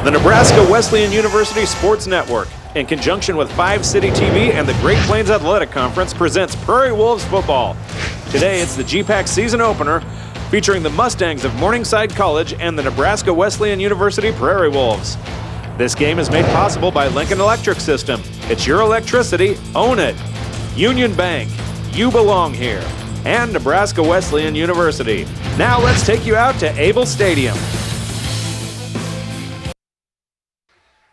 The Nebraska Wesleyan University Sports Network, in conjunction with 5 City TV and the Great Plains Athletic Conference, presents Prairie Wolves football. Today it's the GPAC season opener, featuring the Mustangs of Morningside College and the Nebraska Wesleyan University Prairie Wolves. This game is made possible by Lincoln Electric System. It's your electricity, own it. Union Bank, you belong here. And Nebraska Wesleyan University. Now let's take you out to Able Stadium.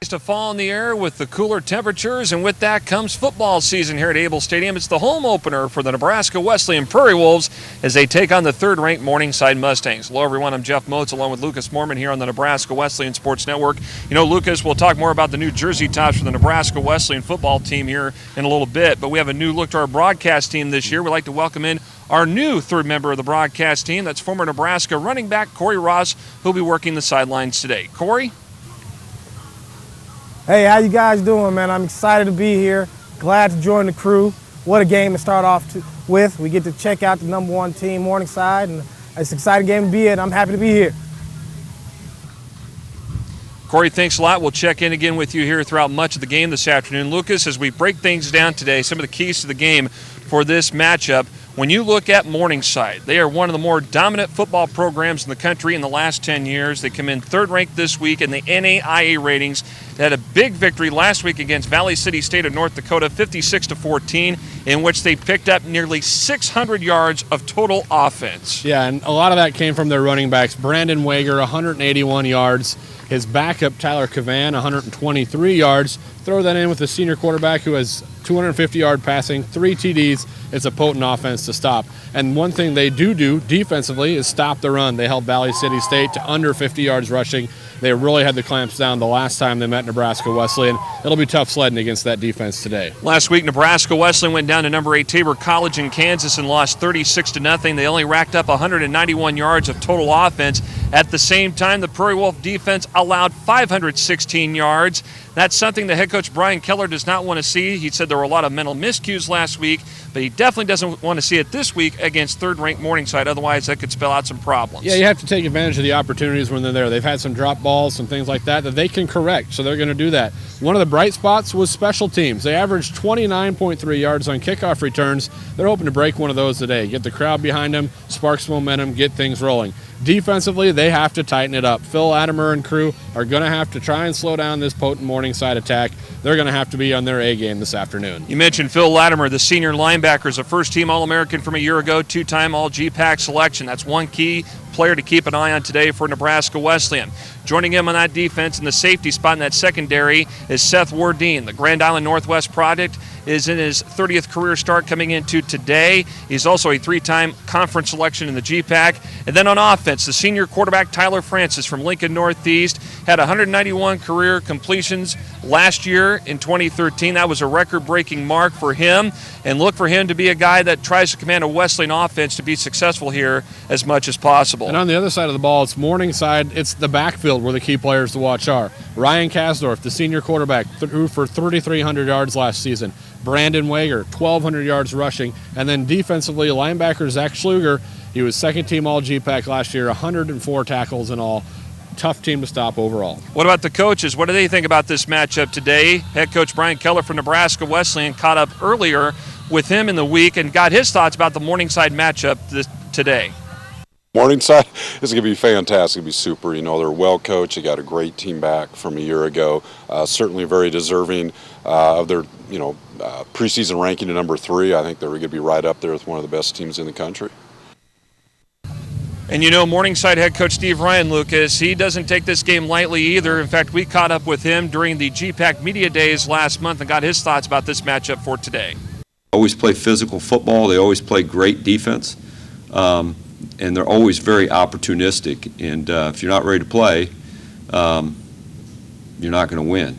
To fall in the air with the cooler temperatures, and with that comes football season here at Able Stadium. It's the home opener for the Nebraska Wesleyan Prairie Wolves as they take on the third-ranked Morningside Mustangs. Hello, everyone. I'm Jeff Motes along with Lucas Mormon here on the Nebraska Wesleyan Sports Network. You know, Lucas, we'll talk more about the new jersey tops for the Nebraska Wesleyan football team here in a little bit, but we have a new look to our broadcast team this year. We'd like to welcome in our new third member of the broadcast team. That's former Nebraska running back Corey Ross, who'll be working the sidelines today. Corey? Hey, how you guys doing, man? I'm excited to be here. Glad to join the crew. What a game to start off with. We get to check out the #1 team, Morningside, and it's an exciting game to be in. I'm happy to be here. Corey, thanks a lot. We'll check in again with you here throughout much of the game this afternoon. Lucas, as we break things down today, some of the keys to the game for this matchup. When you look at Morningside, they are one of the more dominant football programs in the country in the last 10 years. They come in third-ranked this week in the NAIA ratings. They had a big victory last week against Valley City State of North Dakota, 56-14, in which they picked up nearly 600 yards of total offense. Yeah, and a lot of that came from their running backs. Brandon Wager, 181 yards. His backup, Tyler Cavan, 123 yards. Throw that in with the senior quarterback who has 250-yard passing, 3 TDs. It's a potent offense to stop. And one thing they do defensively is stop the run. They held Valley City State to under 50 yards rushing. They really had the clamps down the last time they met Nebraska Wesleyan. It'll be tough sledding against that defense today. Last week, Nebraska Wesleyan went down to number 8 Tabor College in Kansas and lost 36-0. They only racked up 191 yards of total offense. At the same time, the Prairie Wolf defense allowed 516 yards. That's something the head coach Brian Keller does not want to see. He said there were a lot of mental miscues last week, but he definitely doesn't want to see it this week against third-ranked Morningside. Otherwise, that could spell out some problems. Yeah, you have to take advantage of the opportunities when they're there. They've had some drop balls, some things like that they can correct, so they're going to do that. One of the bright spots was special teams. They averaged 29.3 yards on kickoff returns. They're hoping to break one of those today. Get the crowd behind them, spark some momentum, get things rolling. Defensively, they have to tighten it up. Phil Latimer and crew are going to have to try and slow down this potent Morningside attack. They're going to have to be on their A game this afternoon. You mentioned Phil Latimer, the senior linebacker, is a first-team All-American from a year ago, 2-time All-GPAC selection. That's one key player to keep an eye on today for Nebraska Wesleyan. Joining him on that defense in the safety spot in that secondary is Seth Wardeen. The Grand Island Northwest product is in his 30th career start coming into today. He's also a 3-time conference selection in the GPAC. And then on offense, the senior quarterback Tyler Francis from Lincoln Northeast had 191 career completions last year in 2013. That was a record-breaking mark for him. And look for him to be a guy that tries to command a Wesleyan offense to be successful here as much as possible. And on the other side of the ball, it's Morningside. It's the backfield where the key players to watch are. Ryan Kasdorf, the senior quarterback, threw for 3,300 yards last season. Brandon Wager, 1,200 yards rushing. And then defensively, linebacker Zach Schluger, he was second-team All-GPAC last year, 104 tackles in all. Tough team to stop overall. What about the coaches? What do they think about this matchup today? Head coach Brian Keller from Nebraska Wesleyan caught up earlier with him in the week and got his thoughts about the Morningside matchup today. Morningside is going to be fantastic. It's going to be super. You know, they're well coached. They got a great team back from a year ago. Certainly very deserving of their, preseason ranking at number 3. I think they're going to be right up there with one of the best teams in the country. And Morningside head coach Steve Ryan, Lucas, he doesn't take this game lightly either. In fact, we caught up with him during the GPAC Media Days last month and got his thoughts about this matchup for today. Always play physical football. They always play great defense. And they're always very opportunistic. And if you're not ready to play, you're not going to win.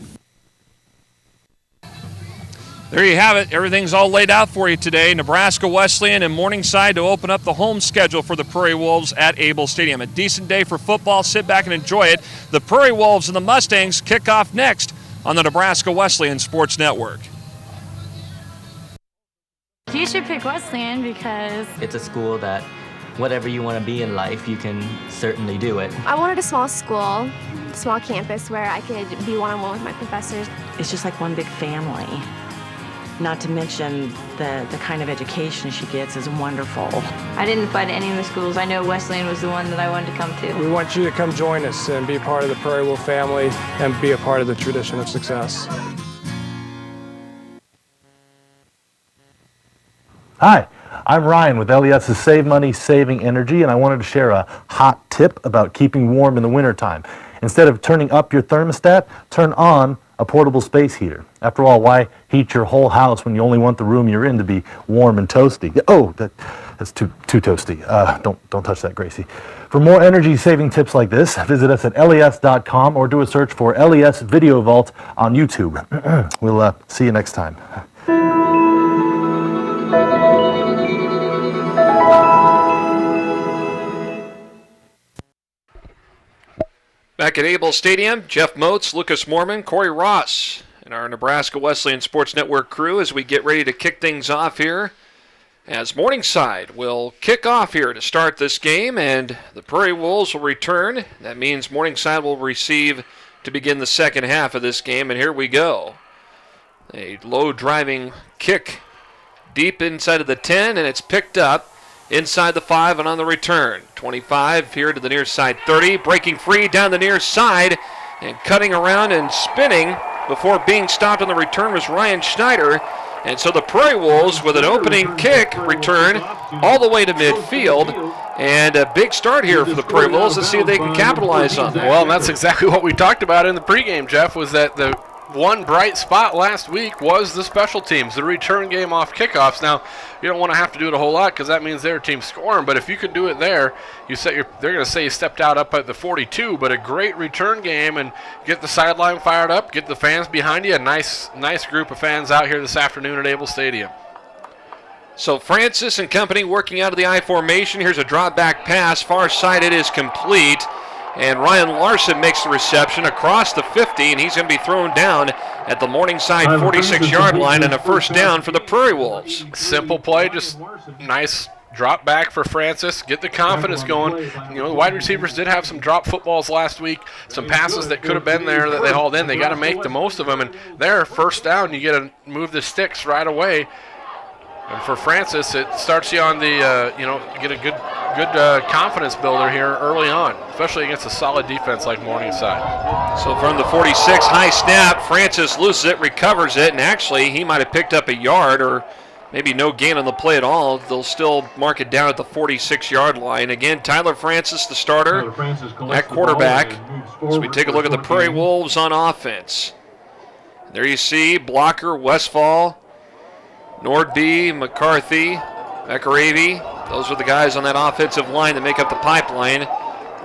There you have it. Everything's all laid out for you today. Nebraska Wesleyan and Morningside to open up the home schedule for the Prairie Wolves at Able Stadium. A decent day for football. Sit back and enjoy it. The Prairie Wolves and the Mustangs kick off next on the Nebraska Wesleyan Sports Network. You should pick Wesleyan because it's a school that whatever you want to be in life, you can certainly do it. I wanted a small school small campus where I could be one-on-one with my professors. It's just like one big family. Not to mention the kind of education she gets is wonderful. I didn't apply to any of the schools. I know Wesleyan was the one that I wanted to come to. We want you to come join us and be a part of the Prairie Wolf family and be a part of the tradition of success. Hi, I'm Ryan with LES's Save Money, Saving Energy, and I wanted to share a hot tip about keeping warm in the wintertime. Instead of turning up your thermostat, turn on a portable space heater. After all, why heat your whole house when you only want the room you're in to be warm and toasty? Oh, that's too toasty. Don't touch that, Gracie. For more energy-saving tips like this, visit us at les.com or do a search for LES Video Vault on YouTube. We'll see you next time. Back at Able Stadium, Jeff Moats, Lucas Mormon, Corey Ross, and our Nebraska Wesleyan Sports Network crew as we get ready to kick things off here. As Morningside will kick off here to start this game, and the Prairie Wolves will return. That means Morningside will receive to begin the second half of this game, and here we go. A low driving kick deep inside of the 10, and it's picked up inside the 5 and on the return. 25 here to the near side 30, breaking free down the near side and cutting around and spinning before being stopped on the return was Ryan Schneider. And so the Prairie Wolves with an opening kick return all the way to midfield. And a big start here for the Prairie Wolves. Let's see if they can capitalize on that. Well, and that's exactly what we talked about in the pregame, Jeff, was that the one bright spot last week was the special teams, the return game off kickoffs. Now, you don't want to have to do it a whole lot because that means their team scoring, but if you could do it there, they're going to say you stepped out up at the 42, but a great return game and get the sideline fired up, get the fans behind you, a nice group of fans out here this afternoon at Able Stadium. So Francis and company working out of the I formation. Here's a drop back pass, far side it is complete. And Ryan Larson makes the reception across the 50, and he's going to be thrown down at the Morningside 46-yard line and a first down for the Prairie Wolves. Simple play, just nice drop back for Francis, get the confidence going. You know, the wide receivers did have some drop footballs last week, some passes that could have been there that they hauled in. They got to make the most of them, and there, first down, you get to move the sticks right away. And for Francis, it starts you on the, get a good confidence builder here early on, especially against a solid defense like Morningside. So from the 46, high snap, Francis loses it, recovers it, and actually he might have picked up a yard or maybe no gain on the play at all. They'll still mark it down at the 46-yard line. Again, Tyler Francis, the starter at quarterback. So we take a look at the Prairie Wolves on offense. There you see blocker, Westfall, Nordby, McCarthy, Ekaravy. Those are the guys on that offensive line that make up the pipeline.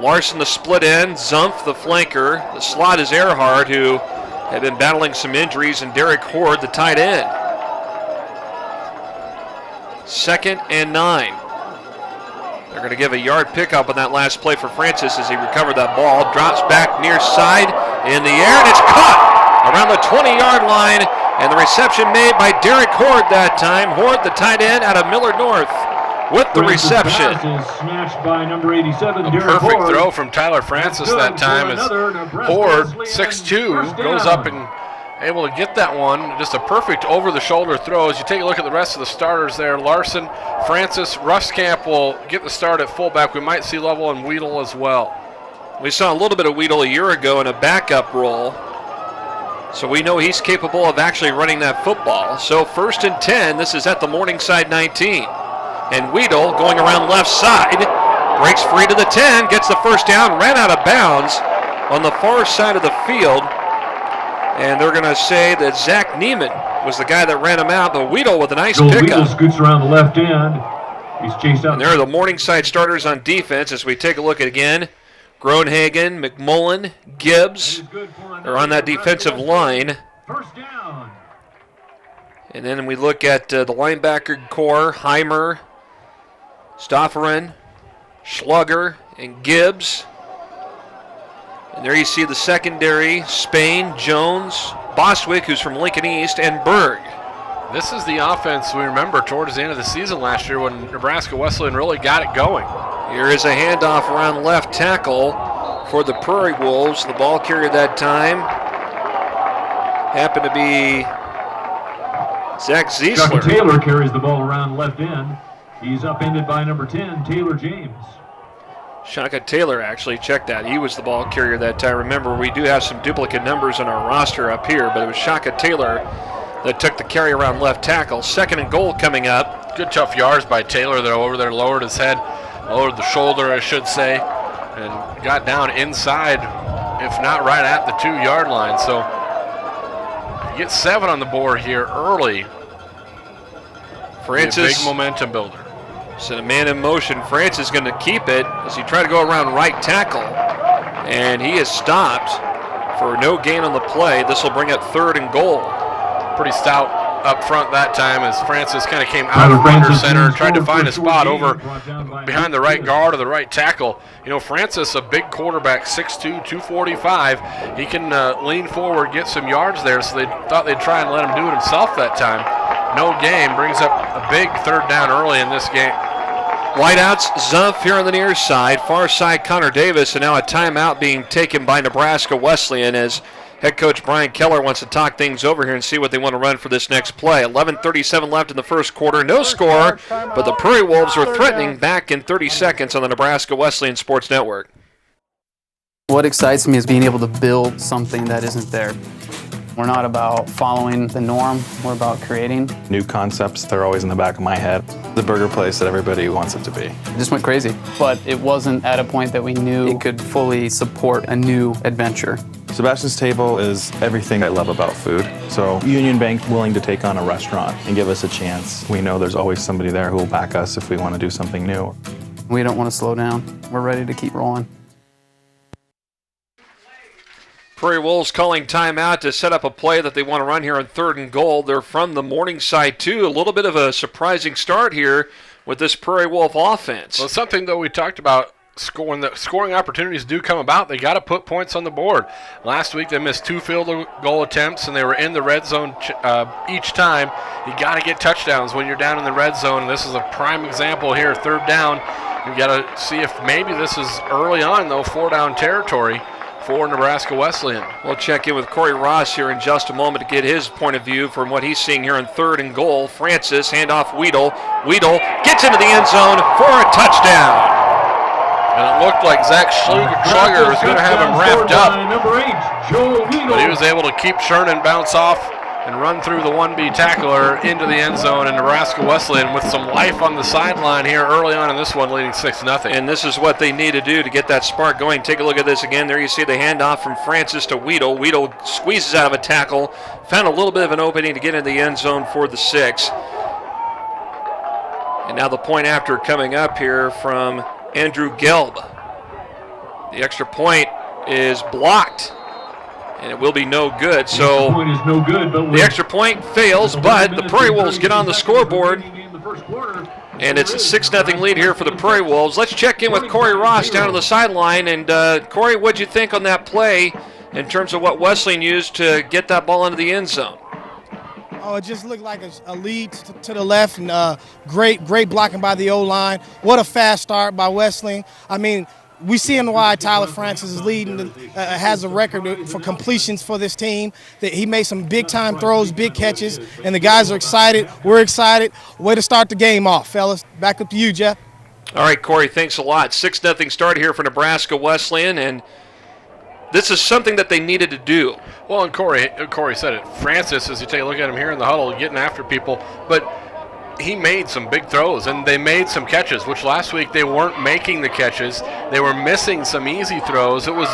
Larson, the split end. Zumpf, the flanker. The slot is Earhart, who had been battling some injuries, and Derek Horde, the tight end. 2nd and 9. They're going to give a yard pickup on that last play for Francis as he recovered that ball. Drops back near side in the air, and it's caught around the 20-yard line. And the reception made by Derek Horde that time. Horde, the tight end out of Millard North, with the reception. Snatched by number 87, a perfect throw from Tyler Francis that time as Horde, 6'2", goes up and able to get that one. Just a perfect over-the-shoulder throw. As you take a look at the rest of the starters there, Larson, Francis, Rustcamp will get the start at fullback. We might see Lovell and Weedle as well. We saw a little bit of Weedle a year ago in a backup role. So we know he's capable of actually running that football. So 1st and 10, this is at the Morningside 19. And Weedle going around left side, breaks free to the 10, gets the first down, ran out of bounds on the far side of the field. And they're going to say that Zach Neiman was the guy that ran him out, but Weedle with a nice pickup. Weedle scoots around the left end. He's chased out. And there are the Morningside starters on defense as we take a look at again. Groenhagen, McMullen, Gibbs are on that defensive line. First down. And then we look at the linebacker core, Heimer, Stofferin, Schlugger, and Gibbs. And there you see the secondary, Spain, Jones, Bostwick, who's from Lincoln East, and Berg. This is the offense we remember towards the end of the season last year when Nebraska Wesleyan really got it going. Here is a handoff around left tackle for the Prairie Wolves. The ball carrier that time happened to be Zach Ziesler. Chucky Taylor carries the ball around left end. He's upended by number 10, Taylor James. Shaka Taylor, actually, check that. He was the ball carrier that time. Remember, we do have some duplicate numbers on our roster up here, but it was Shaka Taylor that took the carry around left tackle. 2nd and goal coming up. Good tough yards by Taylor, though, over there, lowered his head, lowered the shoulder, I should say, and got down inside, if not right at the 2-yard line. So you get 7 on the board here early. Francis, big momentum builder. Sent a man in motion. Francis is going to keep it as he tried to go around right tackle, and he is stopped for no gain on the play. This will bring up 3rd and goal. Pretty stout up front that time as Francis kind of came out of under center and tried to find a spot over behind the right guard or the right tackle. You know, Francis, a big quarterback, 6'2", 245. He can lean forward, get some yards there, so they thought they'd try and let him do it himself that time. No gain, brings up a big 3rd down early in this game. Wideouts, Zumpf here on the near side. Far side, Connor Davis, and now a timeout being taken by Nebraska Wesleyan as head coach Brian Keller wants to talk things over here and see what they want to run for this next play. 11:37 left in the first quarter. No score, but the Prairie Wolves are threatening back in 30 seconds on the Nebraska Wesleyan Sports Network. What excites me is being able to build something that isn't there. We're not about following the norm, we're about creating. New concepts, they're always in the back of my head. The burger place that everybody wants it to be. It just went crazy, but it wasn't at a point that we knew it could fully support a new adventure. Sebastian's Table is everything I love about food. So Union Bank willing to take on a restaurant and give us a chance. We know there's always somebody there who will back us if we want to do something new. We don't want to slow down. We're ready to keep rolling. Prairie Wolves calling timeout to set up a play that they want to run here on 3rd and goal. They're from the Morningside, too. A little bit of a surprising start here with this Prairie Wolf offense. Well, something, though, we talked about, scoring opportunities do come about. They got to put points on the board. Last week they missed 2 field goal attempts, and they were in the red zone each time. You got to get touchdowns when you're down in the red zone. This is a prime example here, 3rd down. You got to see if maybe this is early on, though, 4-down territory for Nebraska Wesleyan. We'll check in with Corey Ross here in just a moment to get his point of view from what he's seeing here on 3rd and goal. Francis, handoff Weedle. Weedle gets into the end zone for a touchdown. And it looked like Zach Schlager was going to have him wrapped up. But he was able to keep Sherman bounce off and run through the 1B tackler into the end zone, and Nebraska Wesleyan with some life on the sideline here early on in this one, leading 6-0. And this is what they need to do to get that spark going. Take a look at this again. There you see the handoff from Francis to Weedle. Weedle squeezes out of a tackle, found a little bit of an opening to get into the end zone for the 6. And now the point after coming up here from Andrew Gelb. The extra point is blocked, and it will be no good. So the extra point fails, but the Prairie Wolves get on the scoreboard, and it's a 6-0 lead here for the Prairie Wolves. Let's check in with Corey Ross down on the sideline. And Corey, what'd you think on that play in terms of what Wesleyan used to get that ball into the end zone? Oh, it just looked like a lead to the left, and great blocking by the O-line. What a fast start by Wesleyan. I mean, we seeing why Tyler Francis is leading, has a record for completions for this team. That he made some big-time throws, big catches, and the guys are excited. We're excited. Way to start the game off, fellas. Back up to you, Jeff. All right, Corey, thanks a lot. 6-0 start here for Nebraska Wesleyan, and this is something that they needed to do. Well, and Corey said it. Francis, as you take a look at him here in the huddle, getting after people, but he made some big throws, and they made some catches, which last week they weren't making the catches. They were missing some easy throws. It was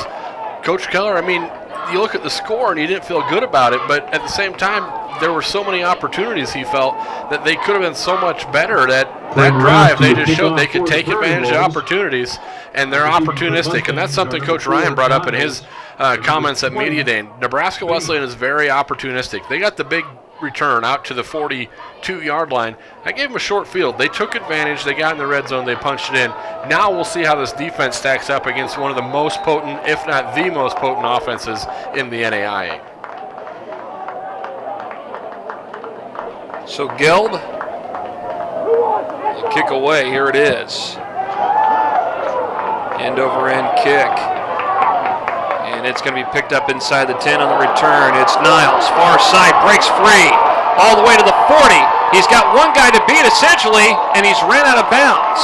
Coach Keller, I mean, you look at the score and he didn't feel good about it, but at the same time, there were so many opportunities he felt that they could have been so much better. That drive, they just showed they could take advantage of opportunities, and they're opportunistic, and that's something Coach Ryan brought up in his comments at Media Day. Nebraska Wesleyan is very opportunistic. They got the big return out to the 42-yard line. I gave them a short field. They took advantage. They got in the red zone. They punched it in. Now we'll see how this defense stacks up against one of the most potent, if not the most potent offenses in the NAIA. So Gelb, kick away. Here it is. End over end kick. And it's going to be picked up inside the 10 on the return. It's Niles, far side, breaks free, all the way to the 40. He's got one guy to beat, essentially, and he's ran out of bounds.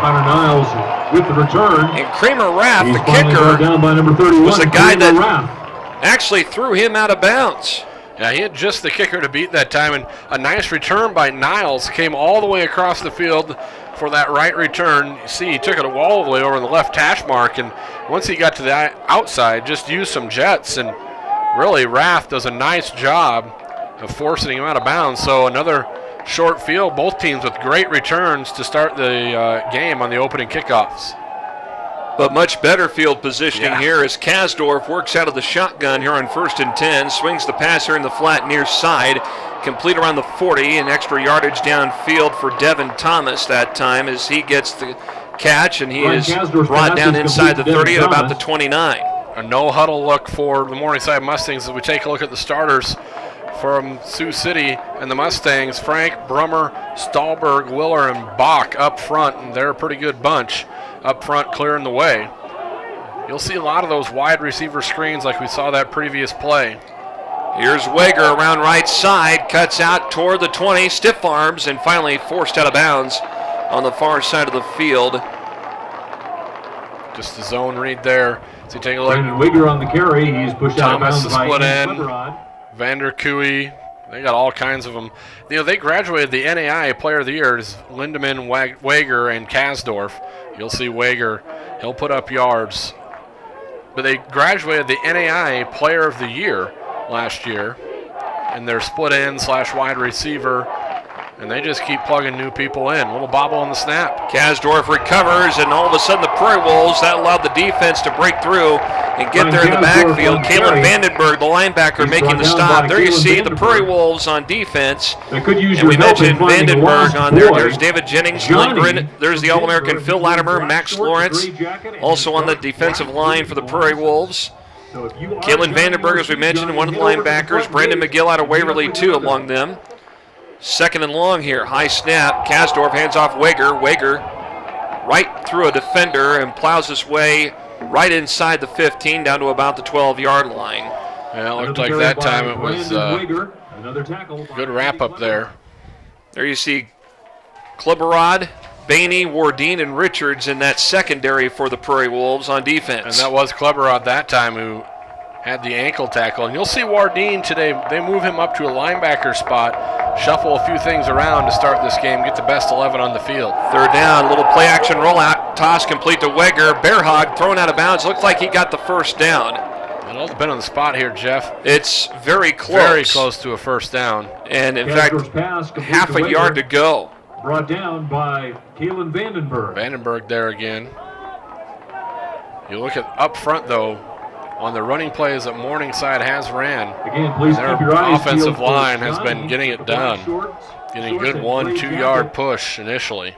Connor Niles with the return. And Kramer Raff, He's the kicker, down by number 31, was the guy Kramer that Raff. actually threw him out of bounds. Yeah, he had just the kicker to beat that time, and a nice return by Niles came all the way across the field for that right return. You see, he took it all the way over the left hash mark, and once he got to the outside, just used some jets, and really Raff does a nice job of forcing him out of bounds. So another short field, both teams with great returns to start the game on the opening kickoffs. But much better field positioning here as Kasdorf works out of the shotgun here on 1st and 10, swings the pass here in the flat near side, complete around the 40, and extra yardage downfield for Devin Thomas that time as he gets the catch, and he is brought down inside the 30 at about the 29. A no-huddle look for the Morningside Mustangs as we take a look at the starters from Sioux City and the Mustangs. Frank, Brummer, Stahlberg, Willer, and Bach up front, and they're a pretty good bunch up front clearing the way. You'll see a lot of those wide receiver screens like we saw that previous play. Here's Wager around right side, cuts out toward the 20, stiff arms, and finally forced out of bounds on the far side of the field. Just the zone read there. So you take a look. Brandon Wager on the carry. He's pushed out of Thomas, bounds the split by end. Vander Cooey. They got all kinds of them. You know, they graduated the NAI Player of the Year as Lindemann, Wager, and Kasdorf. You'll see Wager, he'll put up yards. But they graduated the NAI Player of the Year last year, and they're split end / wide receiver, and they just keep plugging new people in. A little bobble on the snap. Kasdorf recovers, and all of a sudden the Prairie Wolves, that allowed the defense to break through and get there in the backfield. Kalen Vandenberg, the linebacker, making the stop. There you see the Prairie Wolves on defense. And we mentioned Vandenberg on there. There's David Jennings, Lindgren. There's the All-American Phil Latimer, Max Lawrence, also on the defensive line for the Prairie Wolves. Kalen Vandenberg, as we mentioned, one of the linebackers. Brandon McGill out of Waverly, too, among them. 2nd and long here. High snap. Kasdorf hands off Wager. Wager right through a defender and plows his way right inside the 15 down to about the 12-yard line. Yeah, it looked like that time it was good wrap up there. There you see Kleberod, Bainey, Wardine, and Richards in that secondary for the Prairie Wolves on defense. And that was Kleberod that time who had the ankle tackle. And you'll see Wardine today, they move him up to a linebacker spot, shuffle a few things around to start this game, get the best 11 on the field. 3rd down, little play action rollout, toss complete to Wager. Bearhog thrown out of bounds. Looked like he got the 1st down. It's been on the spot here, Jeff. It's very close. Very close to a 1st down. And in fact, half a yard to go. Brought down by Kalen Vandenberg. Vandenberg there again. You look at up front, though, on the running plays that Morningside has ran. Again, please their keep your eyes offensive peeled line for has been getting it done. Getting a good 1-2 yard push initially.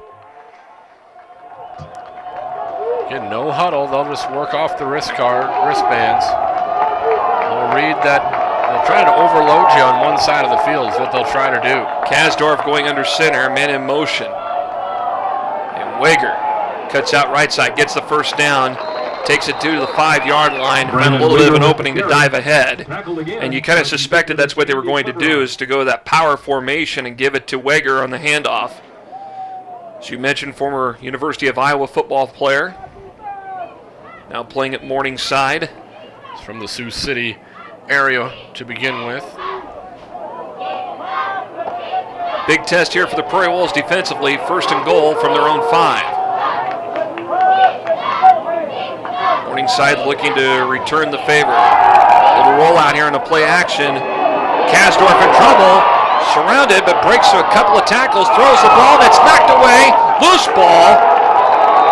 Again, no huddle. They'll just work off the wristbands. They'll read that. They'll try to overload you on one side of the field is what they'll try to do. Kasdorf going under center, man in motion. And Wager cuts out right side, gets the 1st down, takes it to the 5-yard line, found a little bit of an opening to dive ahead. And you kind of suspected that's what they were going to do, is to go to that power formation and give it to Wager on the handoff. As you mentioned, former University of Iowa football player, now playing at Morningside. It's from the Sioux City area to begin with. Big test here for the Prairie Wolves defensively. 1st and goal from their own 5. Morningside looking to return the favor. A little rollout here in the play action. Kasdorf in trouble. Surrounded, but breaks through a couple of tackles. Throws the ball. That's knocked away. Loose ball.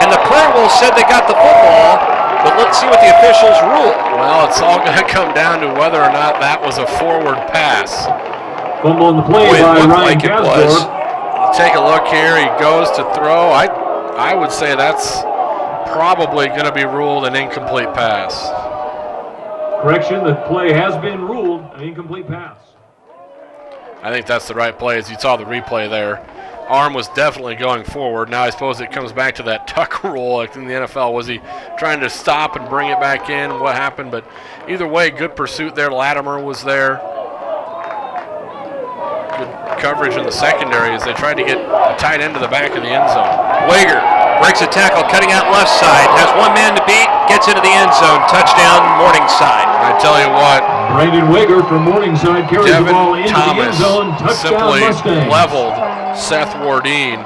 And the Prairie Wolves said they got the football. But let's see what the officials rule. Well, it's all going to come down to whether or not that was a forward pass. Fumble on the play by Ryan like Kasdorf. Take a look here. He goes to throw. I would say that's probably going to be ruled an incomplete pass. Correction, the play has been ruled an incomplete pass. I think that's the right play as you saw the replay there. arm was definitely going forward. Now I suppose it comes back to that tuck rule like in the NFL. Was he trying to stop and bring it back in? What happened? But either way, good pursuit there. Latimer was there. Good coverage in the secondary as they tried to get the tight end to the back of the end zone. Wager breaks a tackle, cutting out left side, has one man to beat, gets into the end zone. Touchdown, Morningside. I tell you what, Brandon Wager from Morningside carries the ball into Thomas the end zone. Touchdown simply Mustangs. leveled Seth Wardine,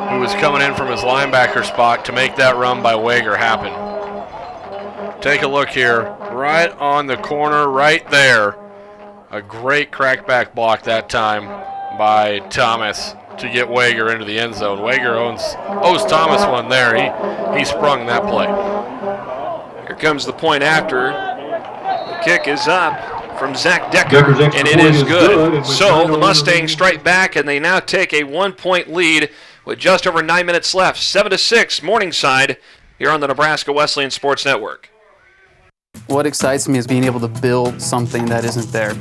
who was coming in from his linebacker spot to make that run by Wager happen. Take a look here, right on the corner, right there. A great crackback block that time by Thomas to get Wager into the end zone. Wager owes Thomas one there. He sprung that play. Here comes the point after. The kick is up from Zach Decker, and it is good. So the Mustangs strike back, and they now take a 1-point lead with just over 9 minutes left. 7-6, Morningside, here on the Nebraska Wesleyan Sports Network. What excites me is being able to build something that isn't there.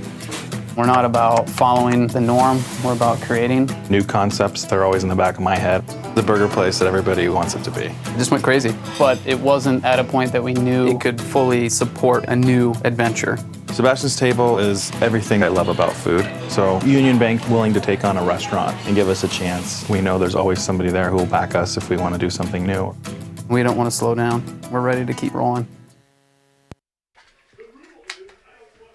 We're not about following the norm, we're about creating. New concepts, they're always in the back of my head. The burger place that everybody wants it to be. It just went crazy, but it wasn't at a point that we knew it could fully support a new adventure. Sebastian's Table is everything I love about food. So Union Bank willing to take on a restaurant and give us a chance. We know there's always somebody there who will back us if we want to do something new. We don't want to slow down. We're ready to keep rolling.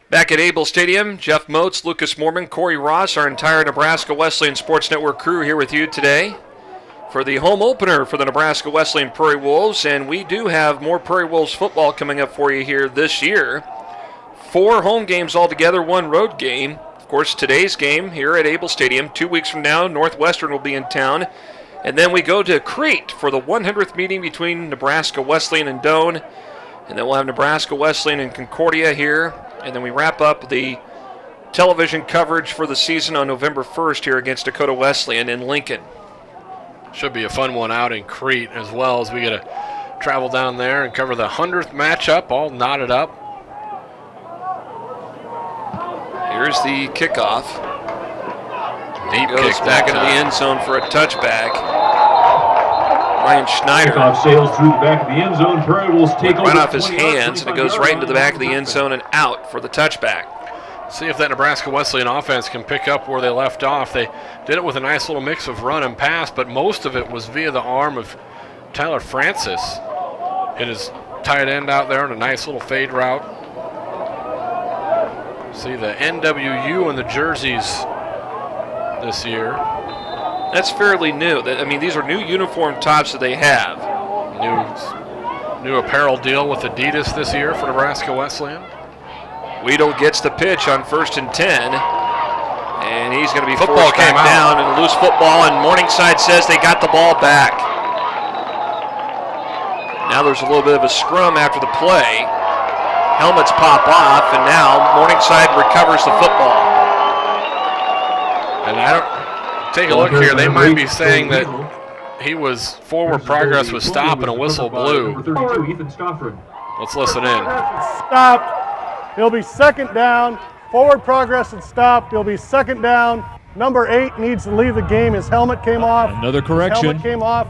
Back at Able Stadium, Jeff Moats, Lucas Mormon, Corey Ross, our entire Nebraska Wesleyan Sports Network crew here with you today for the home opener for the Nebraska Wesleyan Prairie Wolves. And we do have more Prairie Wolves football coming up for you here this year. 4 home games altogether, 1 road game. Of course, today's game here at Able Stadium. 2 weeks from now, Northwestern will be in town. And then we go to Crete for the 100th meeting between Nebraska Wesleyan and Doane. And then we'll have Nebraska Wesleyan and Concordia here. And then we wrap up the television coverage for the season on November 1st here against Dakota Wesleyan in Lincoln. Should be a fun one out in Crete as well, as we get to travel down there and cover the 100th matchup, all knotted up. Here's the kickoff. Deep goes kick back that into the time. end zone for a touchback. Ryan Schneider. Kickoff sails through the back of the end zone. Prairie Wolves take over Right off his 20 yards, hands, and it 25 goes right into the back of the yards. end zone and out for the touchback. See if that Nebraska Wesleyan offense can pick up where they left off. They did it with a nice little mix of run and pass, but most of it was via the arm of Tyler Francis. Hit his tight end out there on a nice little fade route. See the NWU in the jerseys this year. That's fairly new. I mean, these are new uniform tops that they have. New apparel deal with Adidas this year for Nebraska Wesleyan. Weedle gets the pitch on 1st and 10. And he's going to be Football forced back came out. down and a loose football, and Morningside says they got the ball back. Now there's a little bit of a scrum after the play. Helmets pop off, and now Morningside recovers the football. And I don't take a look here. They might be saying that he was forward progress was stopped and a whistle blew. Let's listen in. Stopped. It'll be 2nd down. Forward progress and stopped. It'll be 2nd down. Number 8 needs to leave the game. His helmet came off. Another correction. His helmet came off.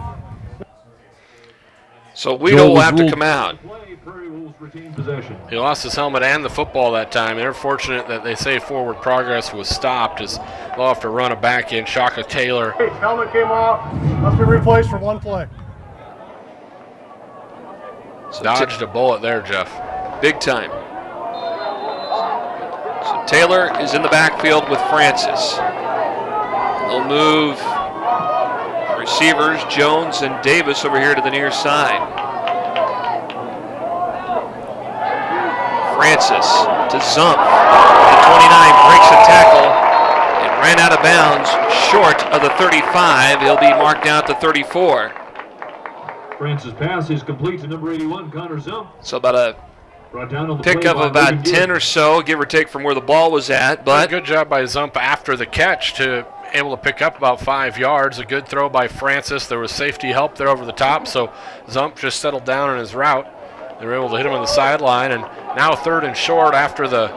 So Weedle will have to come out. He lost his helmet and the football that time. They're fortunate that they say forward progress was stopped, as they'll have to run a back in. Shaka Taylor. His helmet came off. Must be replaced for 1 play. So Dodged a bullet there, Jeff. Big time. So Taylor is in the backfield with Francis. They'll move receivers Jones and Davis over here to the near side. Francis to Zump. The 29 breaks a tackle and ran out of bounds short of the 35. He'll be marked down at the 34. Francis' pass is complete to number 81, Connor Zump. So about a Brought down on the pickup play of by about Logan 10 Gibbs. or so, give or take from where the ball was at. But good job by Zump after the catch to able to pick up about 5 yards. A good throw by Francis. There was safety help there over the top, so Zump just settled down on his route. They were able to hit him on the sideline, and now 3rd and short after the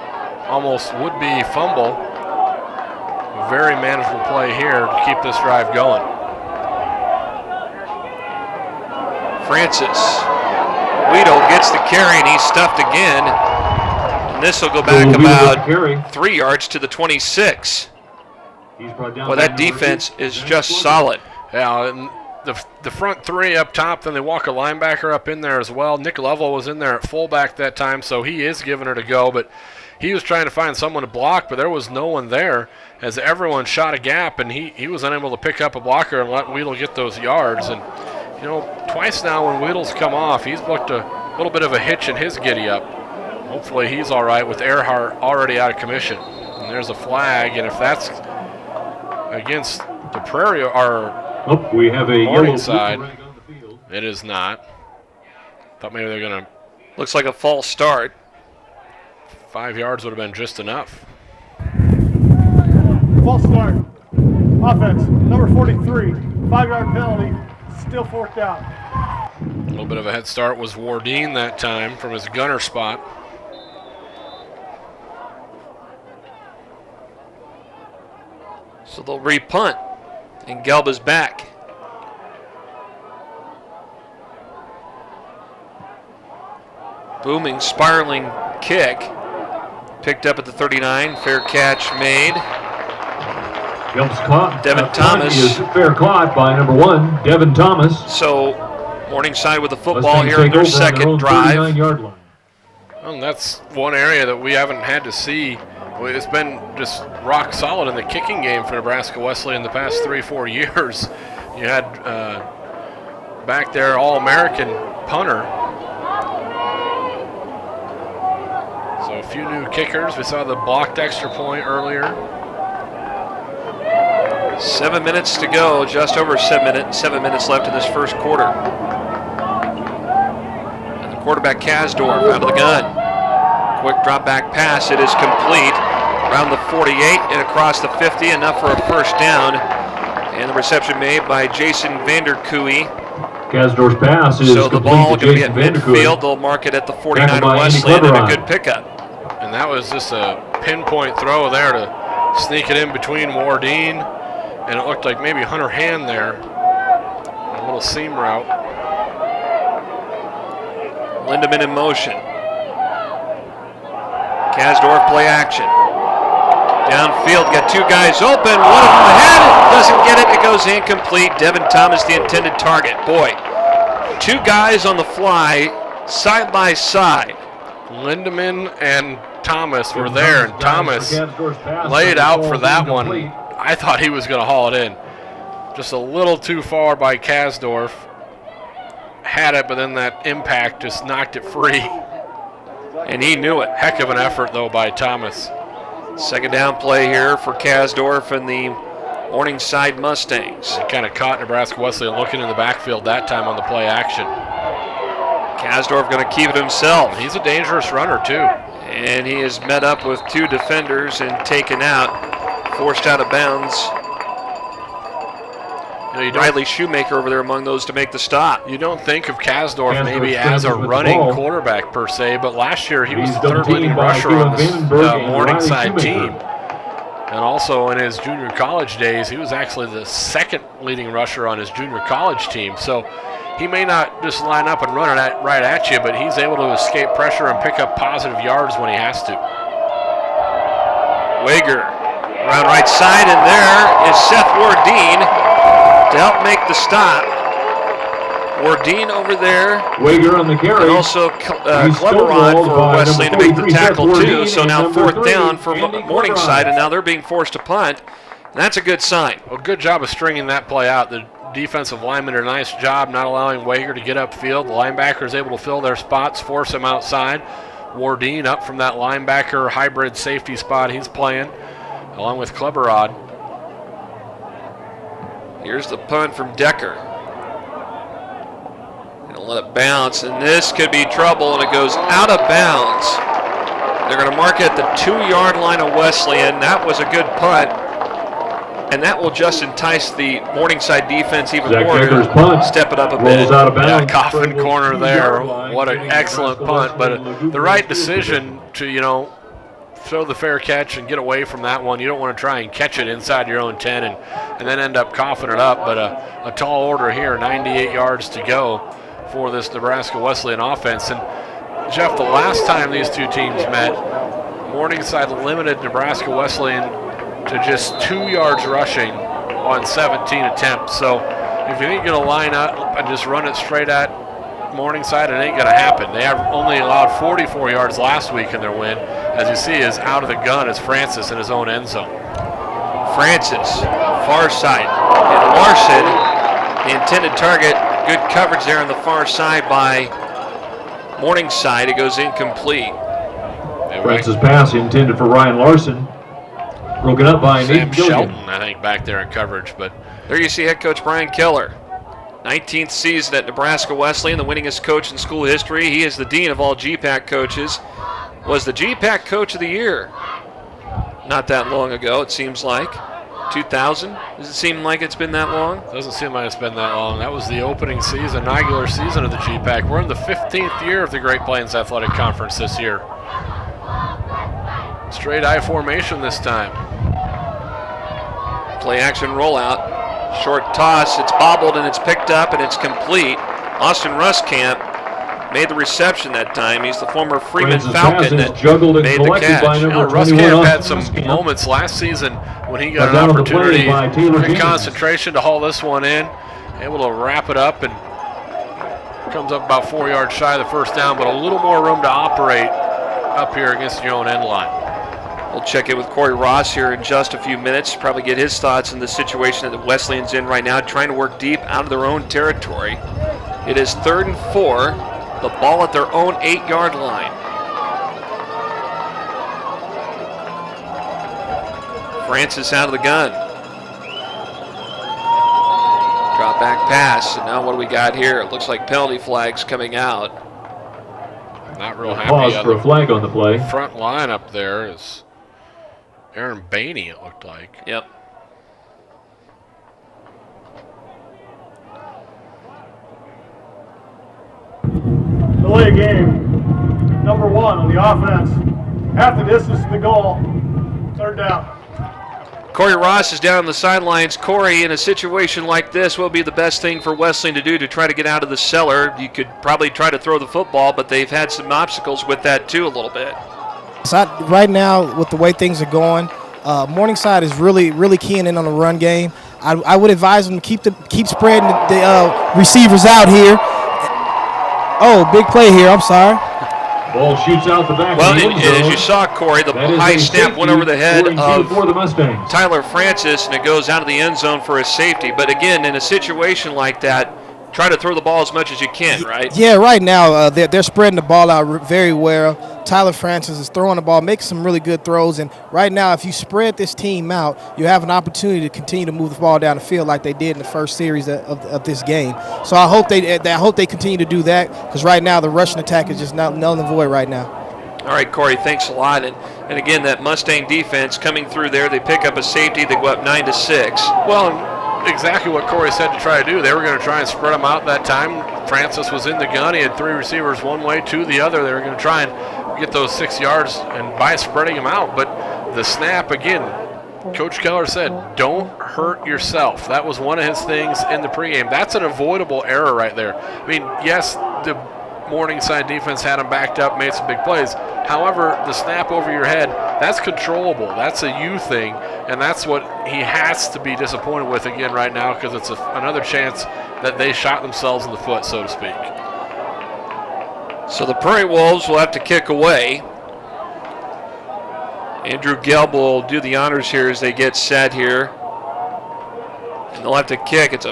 almost would-be fumble. very manageable play here to keep this drive going. Francis. Weedle gets the carry, and he's stuffed again. And this will go back about 3 yards to the 26. Well, that defense is just solid. Yeah, and the front three up top, then they walk a linebacker up in there as well. Nick Lovell was in there at fullback that time, so he is giving it a go, but he was trying to find someone to block, but there was no one there as everyone shot a gap, and he was unable to pick up a blocker and let Weedle get those yards. And, you know, twice now when Weedle's come off, he's looked a little bit of a hitch in his giddy-up. Hopefully he's all right with Earhart already out of commission. And there's a flag, and if that's against the Prairie or we have a Morningside, it is not. Thought maybe they're going to. Looks like a false start. 5 yards would have been just enough. False start. Offense, number 43, 5-yard penalty, still 4th down. A little bit of a head start was Wardeen that time from his gunner spot. So they'll re-punt, and Gelb is back. Booming, spiraling kick. Picked up at the 39, fair catch made. Gelb's caught. Devin Thomas. Is fair caught by number 1, Devin Thomas. So Morningside with the football here in their second drive. Well, that's one area that we haven't had to see. It's been just rock solid in the kicking game for Nebraska Wesleyan in the past 3-4 years. You had back there All-American punter. So a few new kickers. We saw the blocked extra point earlier. 7 minutes to go, just over 7 minutes left in this first quarter. And the quarterback Kasdorf out of the gun. Quick drop back pass, it is complete. Around the 48 and across the 50, enough for a first down. And the reception made by Jason Vanderkooy. Kasdorf's pass is so the ball going to be at midfield. They'll mark it at the 49 of Wesleyan, and a good pickup. And that was just a pinpoint throw there to sneak it in between Wardeen, and it looked like maybe Hunter Hand there. A little seam route. Lindemann in motion. Kasdorf play action. Downfield, got two guys open. One of them ahead, doesn't get it. It goes incomplete. Devin Thomas, the intended target. Boy, two guys on the fly, side by side. Lindemann and Thomas were there, and Thomas laid out for that one. I thought he was going to haul it in. Just a little too far by Kasdorf. Had it, but then that impact just knocked it free. And he knew it. Heck of an effort, though, by Thomas. Second down play here for Kasdorf and the Morningside Mustangs. They kind of caught Nebraska Wesleyan looking in the backfield that time on the play action. Kasdorf going to keep it himself. He's a dangerous runner, too. And he is met up with two defenders and taken out, forced out of bounds. Riley Shoemaker over there among those to make the stop. You don't think of Kasdorf maybe as a running quarterback per se, but last year he was the third leading rusher on this Morningside team. And also in his junior college days, he was actually the second leading rusher on his junior college team. So he may not just line up and run it right at you, but he's able to escape pressure and pick up positive yards when he has to. Wager around right side, and there is Seth Wardeen to help make the stop. Wardeen over there. Wager on the carry. And also Cleverod for Wesleyan to make the tackle too. So now fourth down for Morningside, and now they're being forced to punt. And that's a good sign. Well, good job of stringing that play out. The defensive linemen did a nice job not allowing Wager to get upfield. The linebacker is able to fill their spots, force him outside. Wardeen up from that linebacker hybrid safety spot he's playing, along with Cleverod. Here's the punt from Decker. Gonna let it bounce, and this could be trouble, and it goes out of bounds. They're gonna mark it at the 2-yard line of Wesleyan. That was a good punt, and that will just entice the Morningside defense even more to step it up a bit. Yeah, coffin corner there. What an excellent punt, but the right decision to, throw the fair catch and get away from that one. You don't want to try and catch it inside your own 10 and then end up coughing it up. But a tall order here, 98 yards to go for this Nebraska Wesleyan offense. And Jeff, the last time these two teams met, Morningside limited Nebraska Wesleyan to just 2 yards rushing on 17 attempts. So if you think you're going to line up and just run it straight at Morningside, it ain't going to happen. They have only allowed 44 yards last week in their win. As you see, is out of the gun is Francis in his own end zone. Francis, far side, and Larson, the intended target. Good coverage there on the far side by Morningside. It goes incomplete. Francis' pass intended for Ryan Larson. Broken up by Sam Nathan Gilligan. Shelton, I think, back there in coverage. But there you see head coach Brian Keller. 19th season at Nebraska Wesleyan, the winningest coach in school history. He is the dean of all GPAC coaches. Was the GPAC Coach of the Year not that long ago, it seems like. 2000? Does it seem like it's been that long? Doesn't seem like it's been that long. That was the opening season, inaugural season of the GPAC. We're in the 15th year of the Great Plains Athletic Conference this year. Straight I formation this time. Play action rollout. Short toss, it's bobbled and it's picked up and it's complete. Austin Ruskamp made the reception that time. He's the former Freeman Falcon that made the catch. Ruskamp had some moments last season when he got an opportunity, good concentration to haul this one in, able to wrap it up, and comes up about 4 yards shy of the first down, but a little more room to operate up here against your own end line. We'll check in with Corey Ross here in just a few minutes, probably get his thoughts in the situation that Wesleyan's in right now, trying to work deep out of their own territory. It is 3rd and 4, the ball at their own 8-yard line. Francis out of the gun. Drop back pass, and now what do we got here? It looks like penalty flags coming out. Not real happy. Pause for a flag on the play. Front line up there is Aaron Bainey, it looked like. Yep. Delay game. Number 1 on the offense. Half the distance to the goal. 3rd down. Corey Ross is down on the sidelines. Corey, in a situation like this, what would be the best thing for Wesleyan to do to try to get out of the cellar? You could probably try to throw the football, but they've had some obstacles with that too a little bit. So right now, with the way things are going, Morningside is really keying in on the run game. I would advise them to keep spreading the receivers out here. Oh, big play here. I'm sorry. Ball shoots out the back. Well, and as you saw, Corey, the high snap went over the head of the Tyler Francis, and it goes out of the end zone for a safety. But again, in a situation like that, try to throw the ball as much as you can, right? Yeah, right now they're spreading the ball out very well. Tyler Francis is throwing the ball, making some really good throws. And right now, if you spread this team out, you have an opportunity to continue to move the ball down the field like they did in the first series of this game. So I hope they continue to do that, because right now the rushing attack is just null and void right now. All right, Corey, thanks a lot. And again, that Mustang defense coming through there, they pick up a safety, they go up 9-6. Well, exactly what Corey said to try to do. They were going to try and spread them out that time. Francis was in the gun. He had 3 receivers one way, 2 the other. They were going to try and get those 6 yards and by spreading them out. But the snap, again, Coach Keller said, don't hurt yourself. That was one of his things in the pregame. That's an avoidable error right there. I mean, yes, the Morningside defense had him backed up, made some big plays. However, the snap over your head, that's controllable. That's a you thing, and that's what he has to be disappointed with again right now, because it's another chance that they shot themselves in the foot, so to speak. So the Prairie Wolves will have to kick away. Andrew Gelb will do the honors here as they get set here. And they'll have to kick. It's a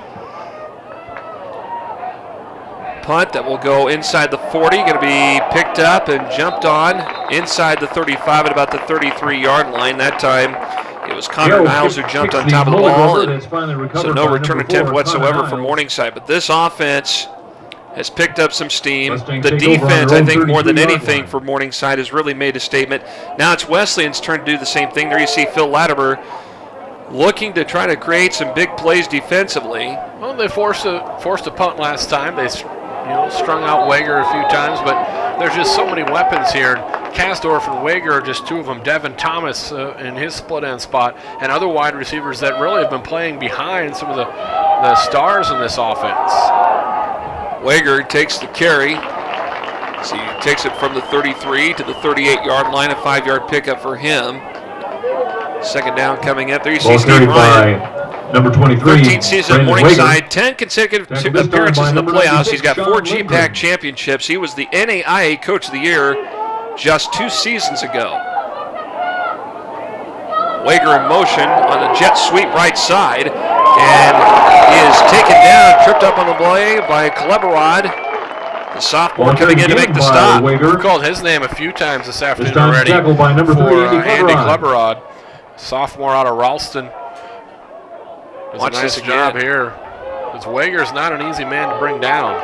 punt that will go inside the 40. Going to be picked up and jumped on inside the 35 at about the 33-yard line. That time it was Connor Niles who jumped on top of the ball. So no return attempt whatsoever for Morningside. But this offense has picked up some steam. The defense, I think, more than anything for Morningside has really made a statement. Now it's Wesleyan's turn to do the same thing. There you see Phil Latimer looking to try to create some big plays defensively. Well, they forced a punt last time. They strung out Wager a few times, but there's just so many weapons here. Kasdorf and Wager are just two of them. Devin Thomas in his split end spot, and other wide receivers that really have been playing behind some of the stars in this offense. Wager takes the carry. So he takes it from the 33 to the 38-yard line, a 5-yard pickup for him. Second down coming up. There you see Steve Ryan. Number 23, 13 seasons at Morningside, 10 consecutive appearances in the playoffs. He's got 4 GPAC championships. He was the NAIA Coach of the Year just 2 seasons ago. Wager in motion on a jet sweep right side, and he is taken down, tripped up on the play by Kleberod, the sophomore coming in to make the stop. We've called his name a few times this afternoon already by number for 3, Andy Kleberod, sophomore out of Ralston. Watch a nice job here. Because Wager's not an easy man to bring down.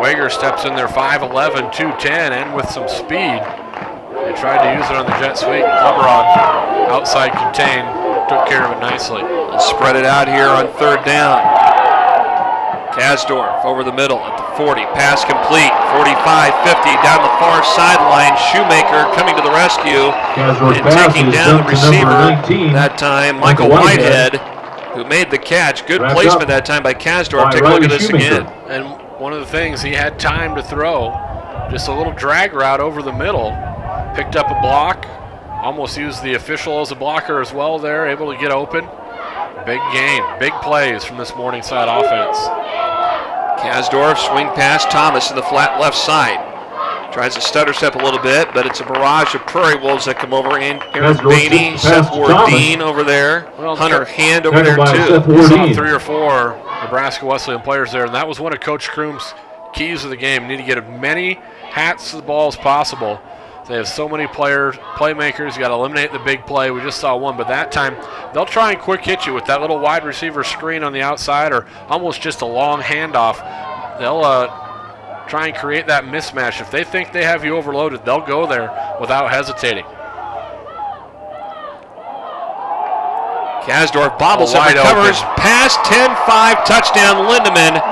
Wager steps in there 5'11", 210, and with some speed. They tried to use it on the jet sweep. Kleberod outside contained, took care of it nicely. And spread it out here on third down. Kasdorf over the middle at the 40. Pass complete. 45-50 down the far sideline. Shoemaker coming to the rescue and taking down the receiver that time, Michael Whitehead, who made the catch. Good placement that time by Kasdorf. Take a look at this again. And one of the things, he had time to throw. Just a little drag route over the middle. Picked up a block. Almost used the official as a blocker as well there. Able to get open. Big game. Big plays from this Morningside offense. Kasdorf swing past Thomas in the flat left side. Tries to stutter step a little bit, but it's a barrage of Prairie Wolves that come over. And Aaron Bainey, Seth Wardeen over there, Hunter Hand over there too. We saw 3 or 4 Nebraska Wesleyan players there, and that was one of Coach Kroom's keys of the game. You need to get as many hats to the ball as possible. They have so many playmakers. You got to eliminate the big play. We just saw one, but that time they'll try and quick hit you with that little wide receiver screen on the outside, or almost just a long handoff. They'll try and create that mismatch. If they think they have you overloaded, they'll go there without hesitating. Kasdorf bobbles up, recovers, pass, 10-5, touchdown, Lindemann.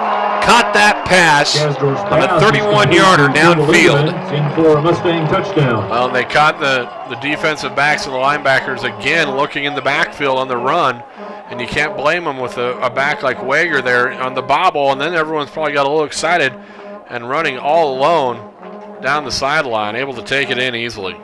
Caught that pass on a 31-yarder downfield. For a Mustang touchdown. Well, they caught the defensive backs and the linebackers again looking in the backfield on the run, and you can't blame them with a back like Wager there on the bobble, and then everyone's probably got a little excited and running all alone down the sideline, able to take it in easily.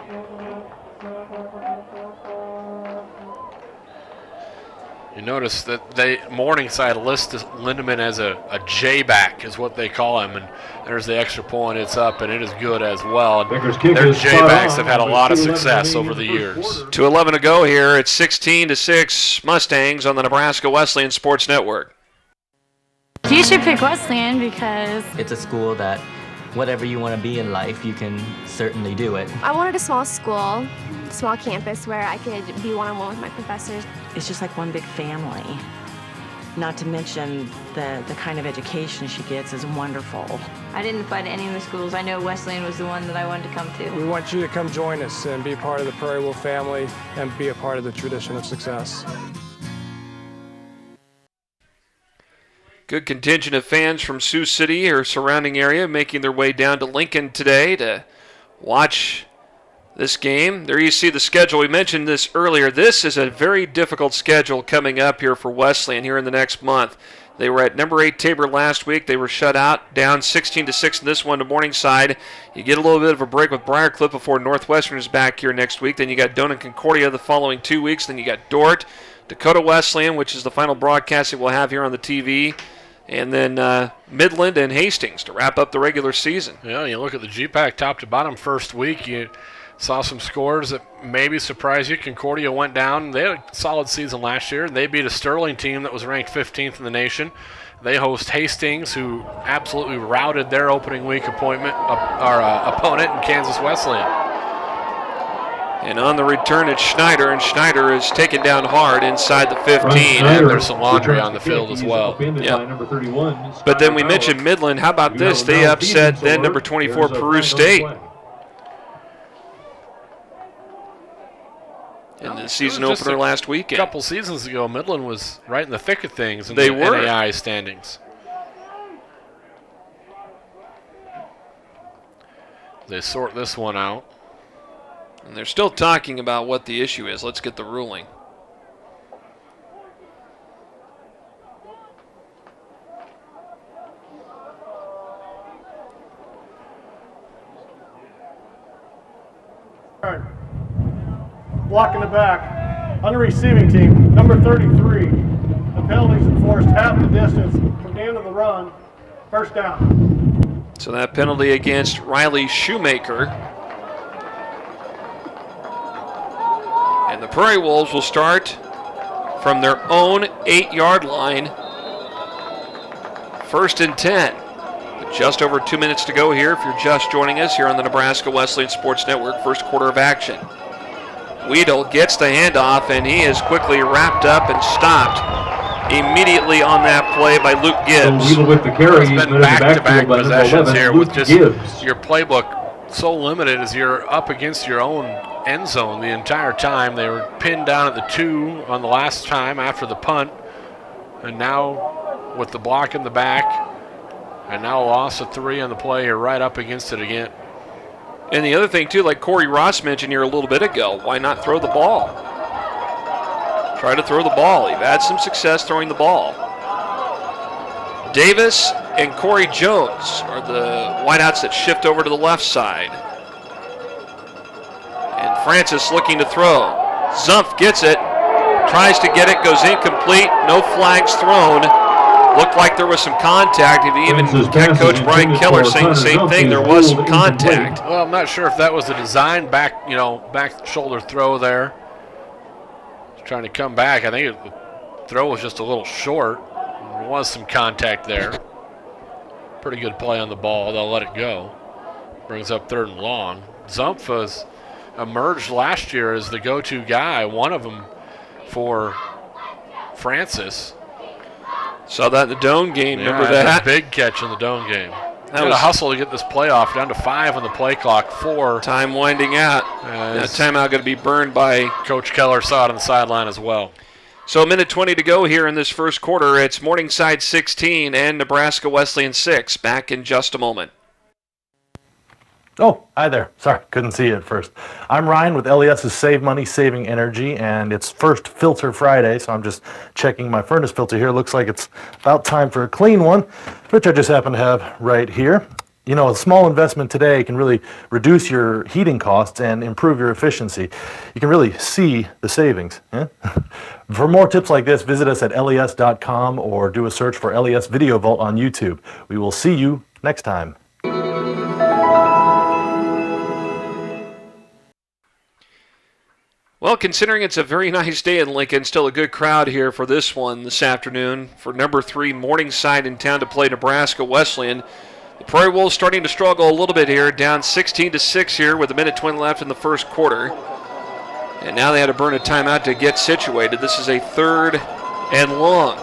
You notice that Morningside lists Lindemann as a J-back is what they call him, and there's the extra point. It's up, and it is good as well. And their J-backs have had a lot of success over the years. 2:11 to go here. It's 16-6 Mustangs on the Nebraska Wesleyan Sports Network. You should pick Wesleyan because it's a school that whatever you want to be in life, you can certainly do it. I wanted a small school, small campus where I could be one-on-one with my professors. It's just like one big family. Not to mention the kind of education she gets is wonderful. I didn't apply to any of the schools. I know Wesleyan was the one that I wanted to come to. We want you to come join us and be part of the Prairie Wolf family and be a part of the tradition of success. Good contingent of fans from Sioux City or surrounding area making their way down to Lincoln today to watch this game. There you see the schedule. We mentioned this earlier. This is a very difficult schedule coming up here for Wesleyan here in the next month. They were at number 8 Tabor last week. They were shut out, down 16-6 in this one to Morningside. You get a little bit of a break with Briarcliff before Northwestern is back here next week. Then you got Doane and Concordia the following 2 weeks. Then you got Dordt, Dakota Wesleyan, which is the final broadcast that we'll have here on the TV. And then Midland and Hastings to wrap up the regular season. Yeah, you look at the GPAC top to bottom first week, you saw some scores that maybe surprised you. Concordia went down. They had a solid season last year. They beat a Sterling team that was ranked 15th in the nation. They host Hastings, who absolutely routed their opening week opponent in Kansas Wesleyan. And on the return, it's Schneider, and Schneider is taken down hard inside the 15. And there's some laundry on the field as well. Yep. But then we mentioned Midland. How about this? They upset then number 24 Peru State. In the season opener last weekend. A couple seasons ago, Midland was right in the thick of things in the NAIA standings. They sort this one out. And they're still talking about what the issue is. Let's get the ruling. All right. Block in the back. On the receiving team, number 33. The penalties enforced half the distance from the end of the run. First down. So that penalty against Riley Shoemaker. And the Prairie Wolves will start from their own 8-yard line. 1st and 10. With just over 2 minutes to go here if you're just joining us here on the Nebraska Wesleyan Sports Network, first quarter of action. Weedle gets the handoff, and he is quickly wrapped up and stopped immediately on that play by Luke Gibbs. Weedle with the carry. It's been back-to-back possessions here with just your playbook so limited as you're up against your own end zone the entire time. They were pinned down at the 2 on the last time after the punt, and now with the block in the back, and now a loss of 3 on the play, you're right up against it again. And the other thing, too, like Corey Ross mentioned here a little bit ago, why not throw the ball? Try to throw the ball. You've had some success throwing the ball. Davis and Corey Jones are the wideouts that shift over to the left side. And Francis looking to throw. Zumpf gets it, tries to get it, goes incomplete, no flags thrown. Looked like there was some contact. Even head coach Brian Keller saying the same thing. There was some contact. Well, I'm not sure if that was a design back shoulder throw there. Trying to come back. I think the throw was just a little short. There was some contact there. Pretty good play on the ball. They'll let it go. Brings up 3rd and long. Zumpf has emerged last year as the go-to guy, one of them for Francis. Saw that in the Doane game. Remember that? A big catch in the Doane game. That was a hustle to get this playoff down to 5 on the play clock. 4. Time winding out. That timeout going to be burned by Coach Keller. Saw it on the sideline as well. So 1:20 to go here in this first quarter. It's Morningside 16 and Nebraska Wesleyan 6. Back in just a moment. Oh, hi there. Sorry, couldn't see you at first. I'm Ryan with LES's Save Money, Saving Energy, and it's First Filter Friday, so I'm just checking my furnace filter here. Looks like it's about time for a clean one, which I just happen to have right here. You know, a small investment today can really reduce your heating costs and improve your efficiency. You can really see the savings. For more tips like this, visit us at les.com or do a search for LES Video Vault on YouTube. We will see you next time. Well, considering it's a very nice day in Lincoln, still a good crowd here for this one this afternoon. For number 3, Morningside in town to play Nebraska Wesleyan. The Prairie Wolves starting to struggle a little bit here, down 16-6 here with 1:20 left in the first quarter. And now they had to burn a timeout to get situated. This is a 3rd and long.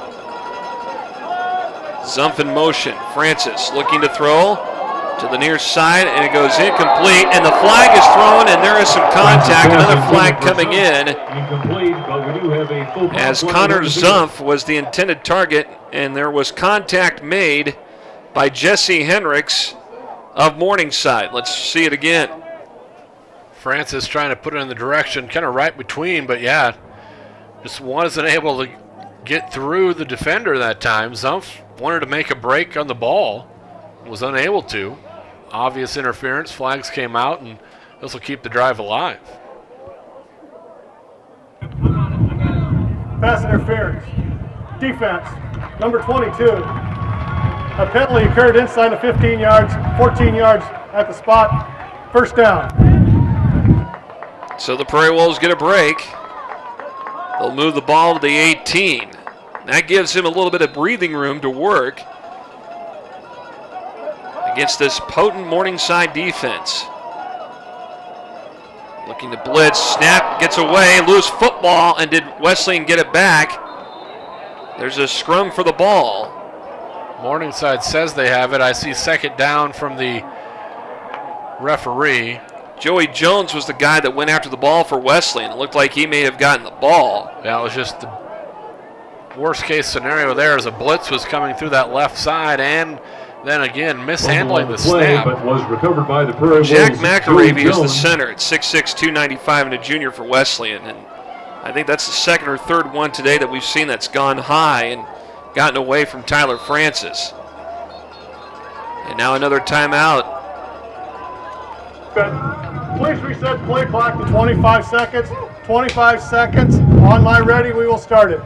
Zumpf in motion. Francis looking to throw to the near side, and it goes incomplete, and the flag is thrown, and there is some contact. Another flag coming in as Connor Zumpf was the intended target, and there was contact made by Jesse Hendricks of Morningside. Let's see it again. Francis trying to put it in the direction, kind of right between, but yeah, just wasn't able to get through the defender that time. Zumpf wanted to make a break on the ball, was unable to. Obvious interference, flags came out, and this will keep the drive alive. Pass interference. Defense, number 22. A penalty occurred inside of 15 yards, 14 yards at the spot. First down. So the Prairie Wolves get a break. They'll move the ball to the 18. That gives him a little bit of breathing room to work against this potent Morningside defense. Looking to blitz, snap, gets away, loose football, and did Wesleyan get it back? There's a scrum for the ball. Morningside says they have it. I see 2nd down from the referee. Joey Jones was the guy that went after the ball for Wesleyan. It looked like he may have gotten the ball. That was just the worst case scenario there as a blitz was coming through that left side, and then again mishandling the snap. But was recovered by the Prairie Jack Wolves. McAravey is the Jones. center at 6'6", 295, and a junior for Wesleyan. And I think that's the second or third one today that we've seen that's gone high and gotten away from Tyler Francis. And now another timeout. Please reset play clock to 25 seconds. 25 seconds. On my ready, we will start it.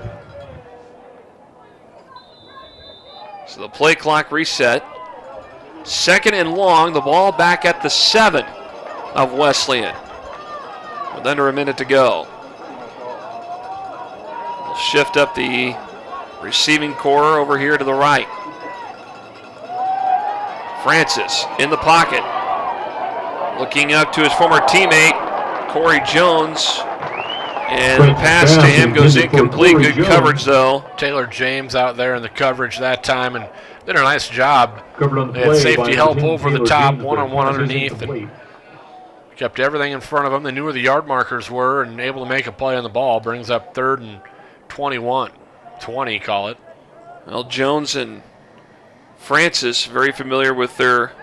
So the play clock reset. Second and long, the ball back at the 7 of Wesleyan with under a minute to go. We'll shift up the receiving core over here to the right. Francis in the pocket. Looking up to his former teammate, Corey Jones. And the pass to him goes incomplete. Good coverage, though. Taylor James out there in the coverage that time and did a nice job. Covered They had safety help over the top, one-on-one underneath, and kept everything in front of them. They knew where the yard markers were and able to make a play on the ball. Brings up 3rd and 21. 20, call it. Well, Jones and Francis very familiar with their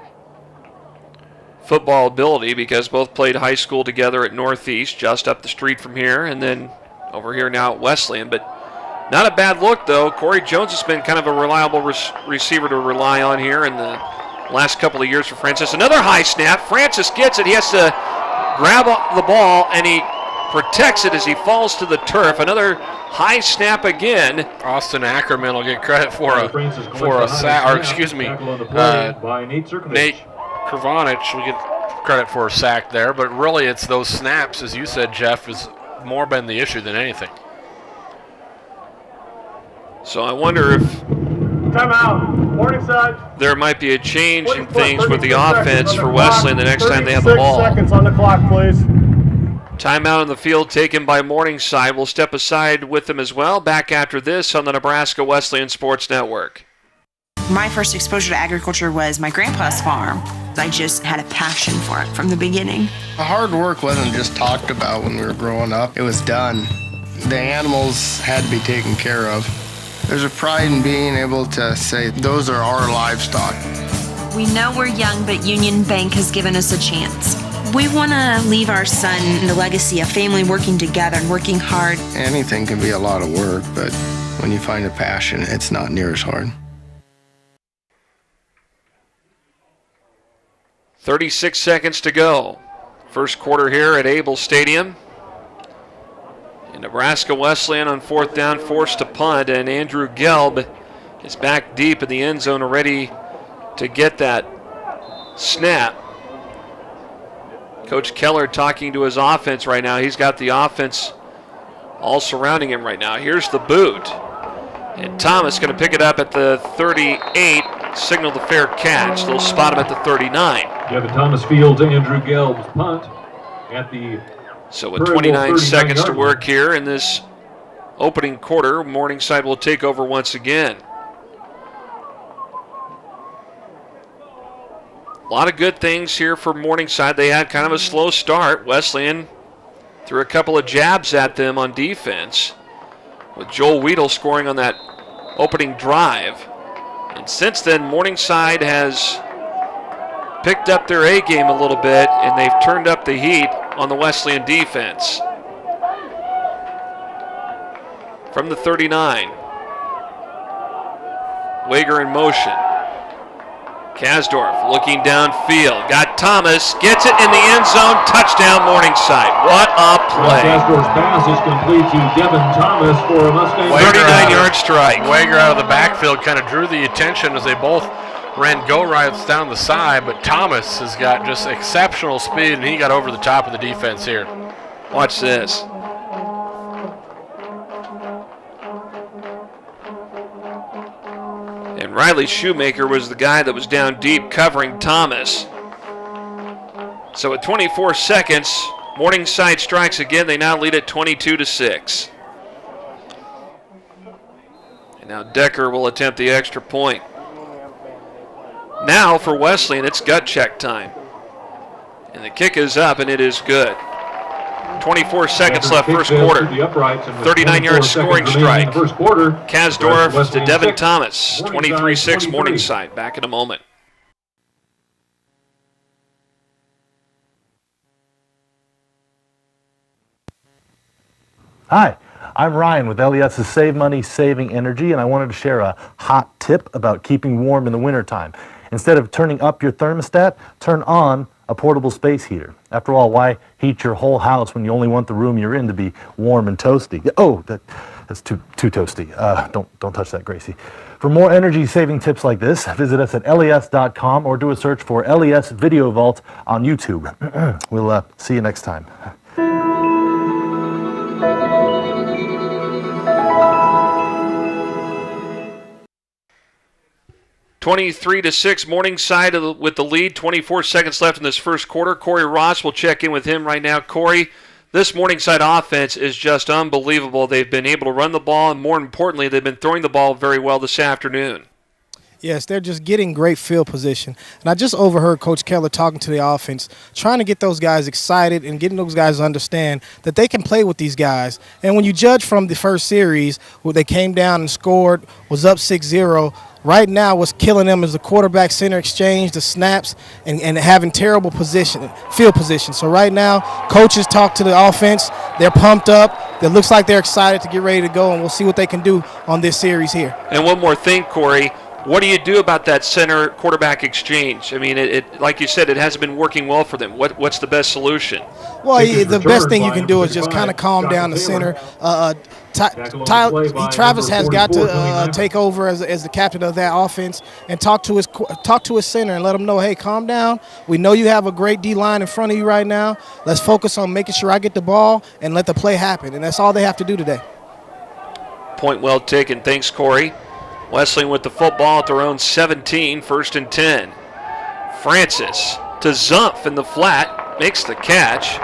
football ability because both played high school together at Northeast, just up the street from here, and then over here now at Wesleyan. But not a bad look, though. Corey Jones has been kind of a reliable receiver to rely on here in the last couple of years for Francis. Another high snap. Francis gets it. He has to grab the ball, and he protects it as he falls to the turf. Another high snap again. Austin Ackerman will get credit for a sack, or excuse me, Nate Kravanich will get credit for a sack there, but really it's those snaps, as you said, Jeff, has more been the issue than anything. So I wonder if Timeout. Morningside. there might be a change in things with the offense for Wesleyan the next time they have the ball. 36 seconds on the clock, please. Timeout on the field taken by Morningside. We'll step aside with them as well. Back after this on the Nebraska Wesleyan Sports Network. My first exposure to agriculture was my grandpa's farm. I just had a passion for it from the beginning. Hard work wasn't just talked about when we were growing up. It was done. The animals had to be taken care of. There's a pride in being able to say, those are our livestock. We know we're young, but Union Bank has given us a chance. We want to leave our son the legacy of family working together and working hard. Anything can be a lot of work, but when you find a passion, it's not near as hard. 36 seconds to go. First quarter here at Able Stadium. And Nebraska Wesleyan on 4th down forced to punt, and Andrew Gelb is back deep in the end zone ready to get that snap. Coach Keller talking to his offense right now. He's got the offense all surrounding him right now. Here's the boot. And Thomas going to pick it up at the 38, signal the fair catch. They'll spot him at the 39. Devin Thomas fields Andrew Gelb's punt at the So with 29 seconds to work here in this opening quarter, Morningside will take over once again. A lot of good things here for Morningside. They had kind of a slow start. Wesleyan threw a couple of jabs at them on defense, with Joel Weedle scoring on that opening drive. And since then, Morningside has picked up their A game a little bit, and they've turned up the heat on the Wesleyan defense. From the 39, Wager in motion. Kasdorf looking downfield. Got Thomas, gets it in the end zone. Touchdown, Morningside. What a play. Kasdorf's pass is complete to Devin Thomas for a Mustang. 39-yard strike. Wager out of the backfield kind of drew the attention as they both ran go routes down the side, but Thomas has got just exceptional speed, and he got over the top of the defense here. Watch this. And Riley Shoemaker was the guy that was down deep covering Thomas. So at 24 seconds, Morningside strikes again. They now lead it 22-6. And now Decker will attempt the extra point. Now for Wesleyan, it's gut check time. And the kick is up, and it is good. 24 seconds left first quarter. 39-yard scoring strike. Kasdorf to Devin Thomas. 23-6 Morningside. Back in a moment. Hi, I'm Ryan with LES's Save Money, Saving Energy, and I wanted to share a hot tip about keeping warm in the wintertime. Instead of turning up your thermostat, turn on a portable space heater. After all, why heat your whole house when you only want the room you're in to be warm and toasty? Oh, that's too toasty. Don't touch that, Gracie. For more energy-saving tips like this, visit us at les.com or do a search for LES Video Vault on YouTube. We'll see you next time. 23-6, Morningside with the lead. 24 seconds left in this first quarter. Corey Ross will check in with him right now. Corey, this Morningside offense is just unbelievable. They've been able to run the ball, and more importantly, they've been throwing the ball very well this afternoon. Yes, they're just getting great field position. And I just overheard Coach Keller talking to the offense, trying to get those guys excited and getting those guys to understand that they can play with these guys. And when you judge from the first series, where they came down and scored, was up 6-0, right now what's killing them is the quarterback-center exchange, the snaps, and having terrible field position. So right now, coaches talk to the offense. They're pumped up. It looks like they're excited to get ready to go, and we'll see what they can do on this series here. And one more thing, Corey. What do you do about that center quarterback exchange? I mean, it like you said, it hasn't been working well for them. What's the best solution? Well, the best thing you can do is just kind of calm down the center. Travis has got to take over as the captain of that offense and talk to his center and let him know, hey, calm down. We know you have a great D-line in front of you right now. Let's focus on making sure I get the ball and let the play happen. And that's all they have to do today. Point well taken. Thanks, Corey. Wesleyan with the football at their own 17, 1st and 10. Francis to Zumpf in the flat, makes the catch.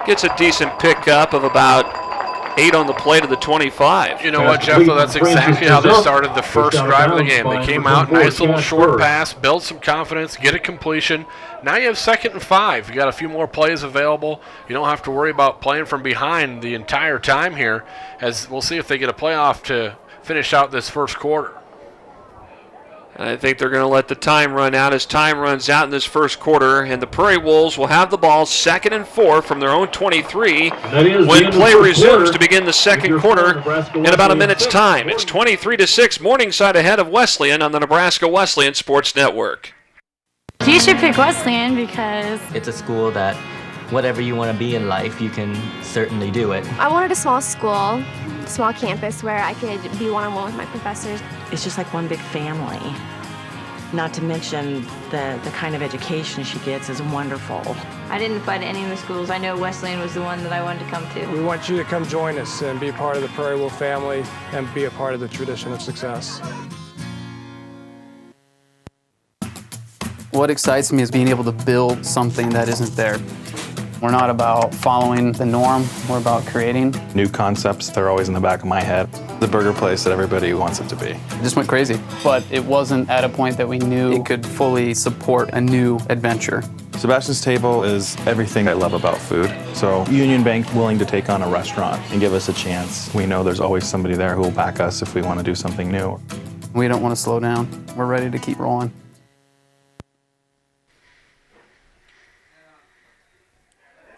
Gets a decent pickup of about 8 on the play to the 25. You know what, Jeff, though, that's exactly how they started the first drive of the game. They came out, nice little short pass, build some confidence, get a completion. Now you have 2nd and 5. You got a few more plays available. You don't have to worry about playing from behind the entire time here, as we'll see if they get a playoff to finish out this first quarter. And I think they're going to let the time run out as time runs out in this first quarter, and the Prairie Wolves will have the ball 2nd and 4 from their own 23 when play resumes to begin the second quarter in about a minute's time. It's 23-6, Morningside ahead of Wesleyan on the Nebraska Wesleyan Sports Network. You should pick Wesleyan because it's a school that whatever you want to be in life, you can certainly do it. I wanted a small school, small campus where I could be one-on-one with my professors. It's just like one big family. Not to mention the kind of education she gets is wonderful. I didn't apply to any of the schools. I know Wesleyan was the one that I wanted to come to. We want you to come join us and be part of the Prairie Wolf family and be a part of the tradition of success. What excites me is being able to build something that isn't there. We're not about following the norm, we're about creating. New concepts, they're always in the back of my head. The burger place that everybody wants it to be. It just went crazy, but it wasn't at a point that we knew it could fully support a new adventure. Sebastian's Table is everything I love about food. So Union Bank willing to take on a restaurant and give us a chance. We know there's always somebody there who will back us if we want to do something new. We don't want to slow down. We're ready to keep rolling.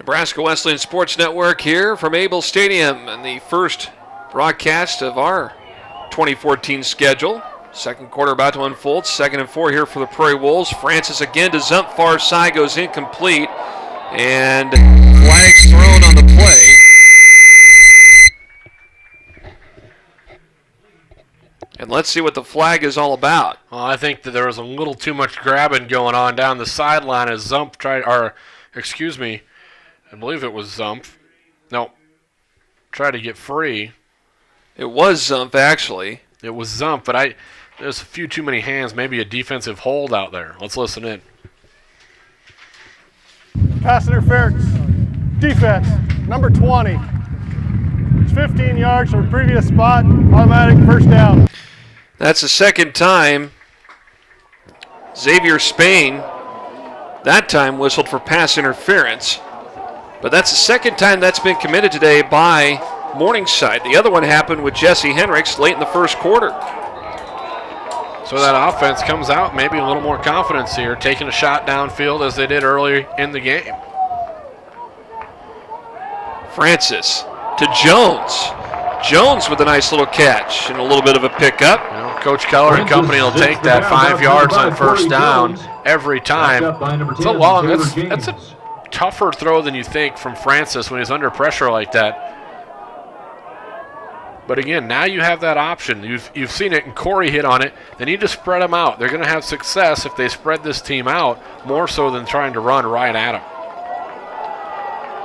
Nebraska Wesleyan Sports Network here from Able Stadium and the first broadcast of our 2014 schedule. Second quarter about to unfold. 2nd and 4 here for the Prairie Wolves. Francis again to Zumpf, far side, goes incomplete. And flags thrown on the play. And let's see what the flag is all about. Well, I think that there was a little too much grabbing going on down the sideline as Zumpf I believe it was Zumpf. No, tried to get free. It was Zumpf, actually. It was Zumpf, but there's a few too many hands, maybe a defensive hold out there. Let's listen in. Pass interference. Defense, number 20. It's 15 yards from previous spot, automatic first down. That's the second time Xavier Spain that time whistled for pass interference. But that's the second time that's been committed today by Morningside. The other one happened with Jesse Henricks late in the first quarter. So that offense comes out, maybe a little more confidence here, taking a shot downfield as they did early in the game. Francis to Jones. Jones with a nice little catch and a little bit of a pickup. Coach Keller and company will take that 5 yards on first down every time. It's a long, that's a tougher throw than you think from Francis when he's under pressure like that. But again, now you have that option. You've seen it, and Corey hit on it. They need to spread them out. They're going to have success if they spread this team out more so than trying to run right at them.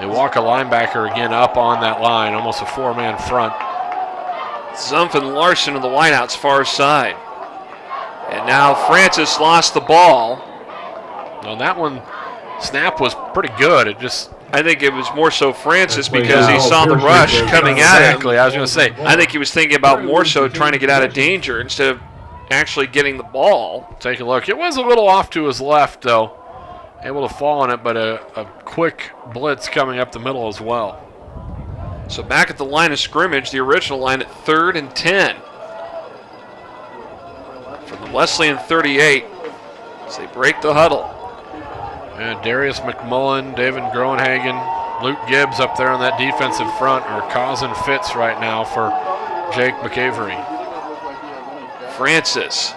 They walk a linebacker again up on that line, almost a 4-man front. Zumpf and Larson on the wideouts far side. And now Francis lost the ball. Well, that one, snap was pretty good. I think it was more so Francis because he saw the rush coming at him. Exactly, I was going to say. I think he was thinking about more so trying to get out of danger instead of actually getting the ball. Take a look. It was a little off to his left, though. Able to fall on it, but a quick blitz coming up the middle as well. So back at the line of scrimmage, the original line at 3rd and 10. From the Wesleyan 38 as they break the huddle. And Darius McMullen, David Groenhagen, Luke Gibbs up there on that defensive front are causing fits right now for Jake McAvery. Francis,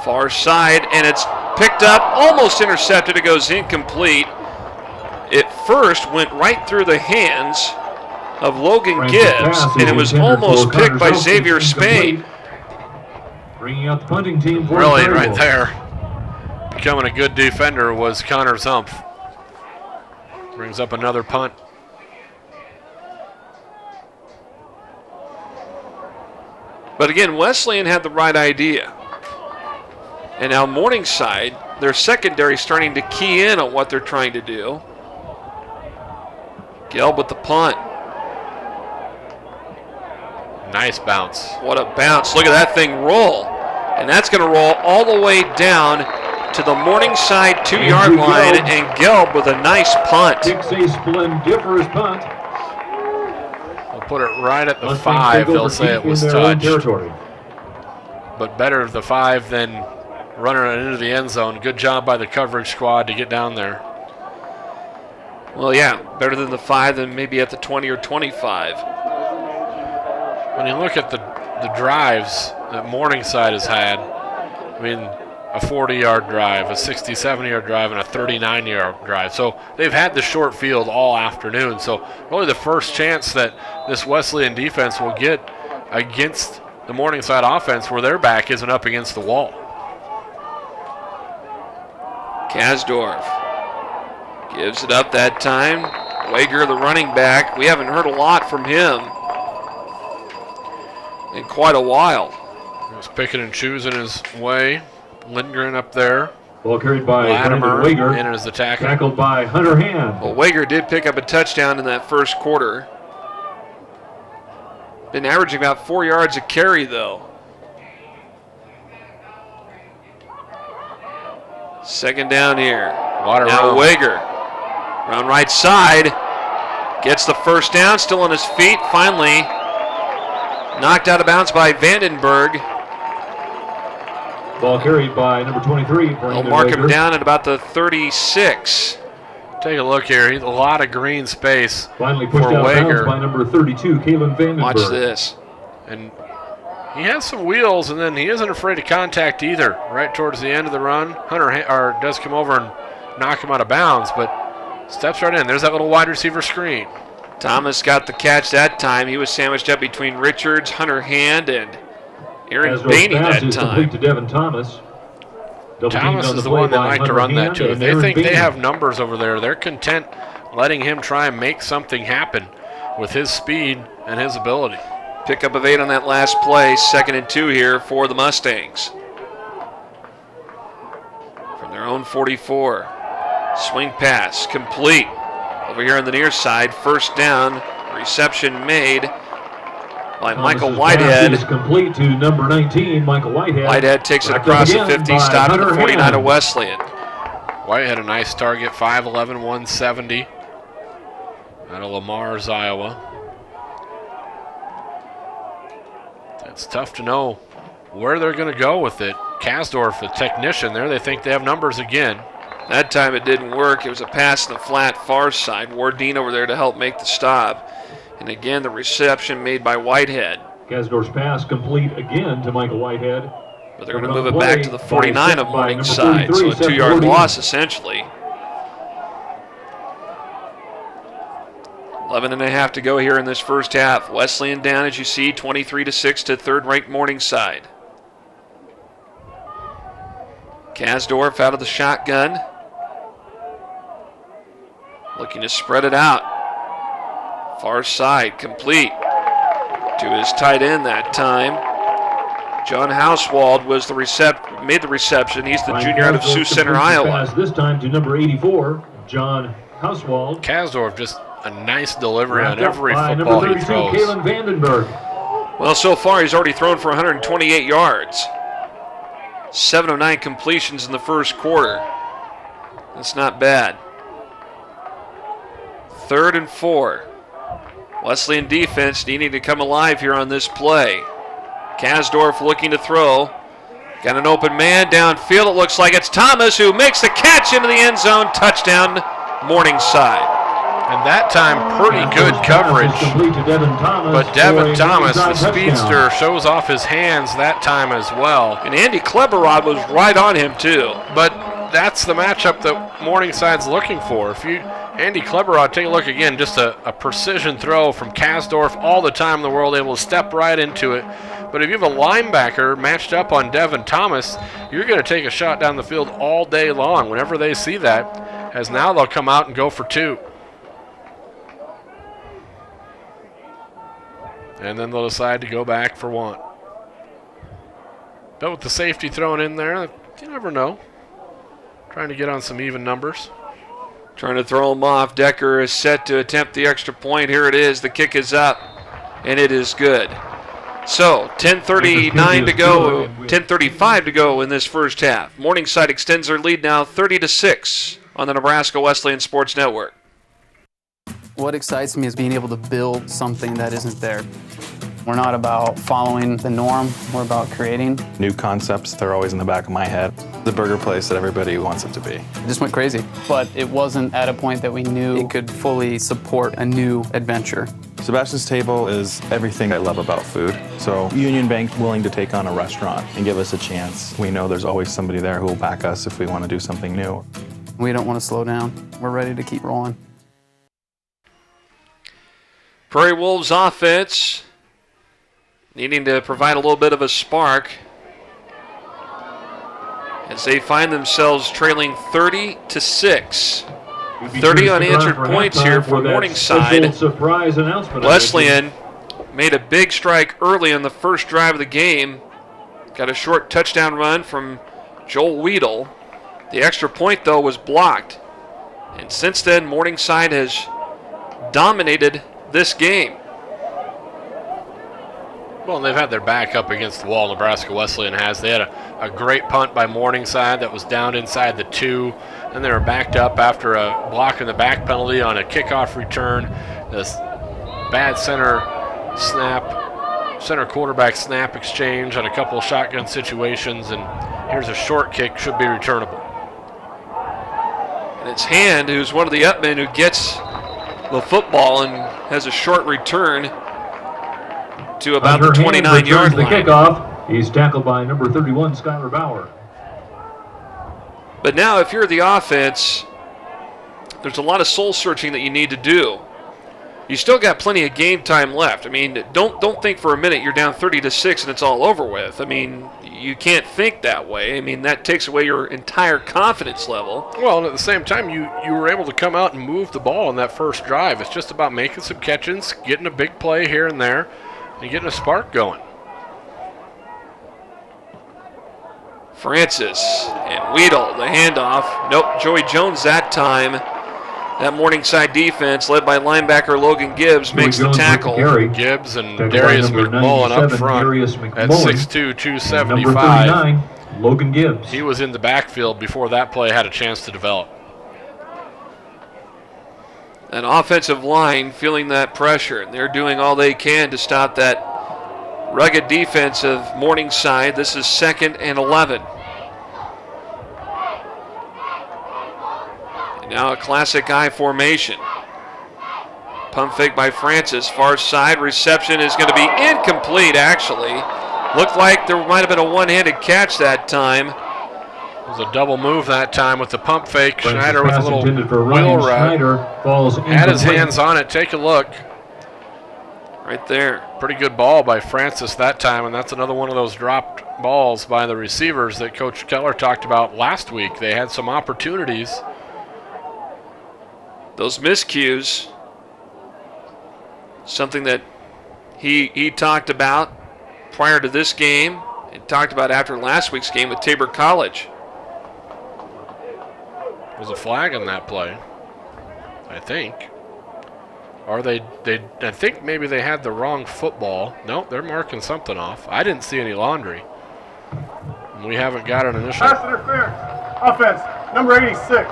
far side, and it's picked up, almost intercepted. It goes incomplete. It first went right through the hands of Logan Gibbs, and it was almost picked by Xavier Spain. Bringing out the punting team. Really, right there. Becoming a good defender was Connor Zumpf. Brings up another punt. But again, Wesleyan had the right idea. And now Morningside, their secondary starting to key in on what they're trying to do. Gelb with the punt. Nice bounce. What a bounce. Look at that thing roll. And that's going to roll all the way down to the Morningside 2-yard line, and Gelb with a nice punt. Kicks a splendiferous punt. We'll put it right at the 5. They'll say it was touched. But better the 5 than running it into the end zone. Good job by the coverage squad to get down there. Well, yeah, better than the 5 than maybe at the 20 or 25. When you look at the drives that Morningside has had, I mean, a 40-yard drive, a 67-yard drive, and a 39-yard drive. So they've had the short field all afternoon. So really the first chance that this Wesleyan defense will get against the Morningside offense where their back isn't up against the wall. Kasdorf gives it up that time. Wager, the running back. We haven't heard a lot from him in quite a while. He was picking and choosing his way. Lindgren up there. Ball carried by Latimer Wager. in as the tackle. Tackled by Hunter Hand. Well, Wager did pick up a touchdown in that first quarter. Been averaging about 4 yards a carry, though. Second down here. Now Wager, around right side, gets the first down, still on his feet. Finally, knocked out of bounds by Vandenberg. Ball carried by number 23. They'll mark him down at about the 36. Take a look here. He's a lot of green space Finally pushed for out of bounds Wager. by number 32, Kalen Vandenberg. Watch this. And he has some wheels, and then he isn't afraid of contact either. Right towards the end of the run, Hunter does come over and knock him out of bounds, but steps right in. There's that little wide receiver screen. Thomas got the catch that time. He was sandwiched up between Richards, Hunter Hand, and Aaron Bainey that time. To Devin Thomas. Thomas is the one that like to run that too. If they think they have numbers over there, they're content letting him try and make something happen with his speed and his ability. Pickup of 8 on that last play. 2nd and 2 here for the Mustangs. From their own 44. Swing pass complete. Over here on the near side, first down. Reception made by Michael Whitehead. Is complete to number 19, Michael Whitehead. Whitehead takes it across the 50, stopped at the 49 of Wesleyan. Whitehead a nice target, 5'11", 170. Out of Lamar's, Iowa. It's tough to know where they're going to go with it. Kasdorf, the technician there, they think they have numbers again. That time it didn't work. It was a pass in the flat far side. Wardine over there to help make the stop. And again, the reception made by Whitehead. Kasdorf's pass complete again to Michael Whitehead. But they're going to move it back to the 49 of Morningside, so a 2-yard loss essentially. 11.5 to go here in this first half. Wesleyan down, as you see, 23-6 to third-ranked Morningside. Kasdorf out of the shotgun. Looking to spread it out. Far side, complete to his tight end that time. John Hauswald was made the reception. He's the junior out of Sioux Center, Iowa. This time to number 84, John Hauswald. Kasdorf, just a nice delivery on every football he throws. Kalen Vandenberg. Well, so far he's already thrown for 128 yards. 7 of 9 completions in the first quarter. That's not bad. 3rd and 4. Wesleyan defense needing to come alive here on this play. Kasdorf looking to throw. Got an open man downfield. It looks like it's Thomas who makes the catch into the end zone. Touchdown, Morningside. And that time, pretty good coverage. But Devin Thomas, the speedster, shows off his hands that time as well. And Andy Kleberrod was right on him too. But that's the matchup that Morningside's looking for. If you Andy Kleberrod, take a look again, just a precision throw from Kasdorf all the time in the world, able to step right into it. But if you have a linebacker matched up on Devin Thomas, you're going to take a shot down the field all day long whenever they see that, as now they'll come out and go for 2. And then they'll decide to go back for 1. But with the safety thrown in there, you never know. Trying to get on some even numbers. Trying to throw him off. Decker is set to attempt the extra point. Here it is. The kick is up, and it is good. So, 10:39 to go, 10:35 to go in this first half. Morningside extends their lead now 30-6 on the Nebraska Wesleyan Sports Network. What excites me is being able to build something that isn't there. We're not about following the norm, we're about creating. New concepts, they're always in the back of my head. The burger place that everybody wants it to be. It just went crazy, but it wasn't at a point that we knew it could fully support a new adventure. Sebastian's Table is everything I love about food. So Union Bank willing to take on a restaurant and give us a chance. We know there's always somebody there who will back us if we want to do something new. We don't want to slow down. We're ready to keep rolling. Prairie Wolves offense needing to provide a little bit of a spark as they find themselves trailing 30-6. 30 unanswered points here for Morningside. Wesleyan made a big strike early on the first drive of the game. Got a short touchdown run from Joel Weedle. The extra point, though, was blocked. And since then, Morningside has dominated this game. Well, they've had their back up against the wall, Nebraska Wesleyan has. They had a great punt by Morningside that was down inside the 2. And they were backed up after a block in the back penalty on a kickoff return. This bad center quarterback snap exchange on a couple of shotgun situations. And here's a short kick, should be returnable. And it's Hand, who's one of the upmen, who gets the football and has a short return to about the 29-yard line. The kickoff. He's tackled by number 31, Skylar Bauer. But now if you're the offense, there's a lot of soul searching that you need to do. You still got plenty of game time left. I mean, don't think for a minute you're down 30-6 and it's all over with. I mean, you can't think that way. I mean, that takes away your entire confidence level. Well, and at the same time, you were able to come out and move the ball in that first drive. It's just about making some catches, getting a big play here and there, and getting a spark going. Francis and Weedle, the handoff. Nope, Joey Jones that time. That Morningside defense, led by linebacker Logan Gibbs, makes the tackle. Gibbs and Darius McMullen up front at 6'2", 275. Number 39, Logan Gibbs. He was in the backfield before that play had a chance to develop. An offensive line feeling that pressure, and they're doing all they can to stop that rugged defense of Morningside. This is 2nd and 11. And now a classic I formation. Pump fake by Francis. Far side reception is going to be incomplete, actually. Looked like there might have been a one-handed catch that time. It was a double move that time with the pump fake. Schneider with a little wheel route. Had his hands on it. Take a look. Right there. Pretty good ball by Francis that time, and that's another one of those dropped balls by the receivers that Coach Keller talked about last week. They had some opportunities. Those miscues, something that he talked about prior to this game and talked about after last week's game with Tabor College. Was a flag on that play, I think. Or I think maybe they had the wrong football. Nope, they're marking something off. I didn't see any laundry. We haven't got an initial. Pass interference. Offense, number 86.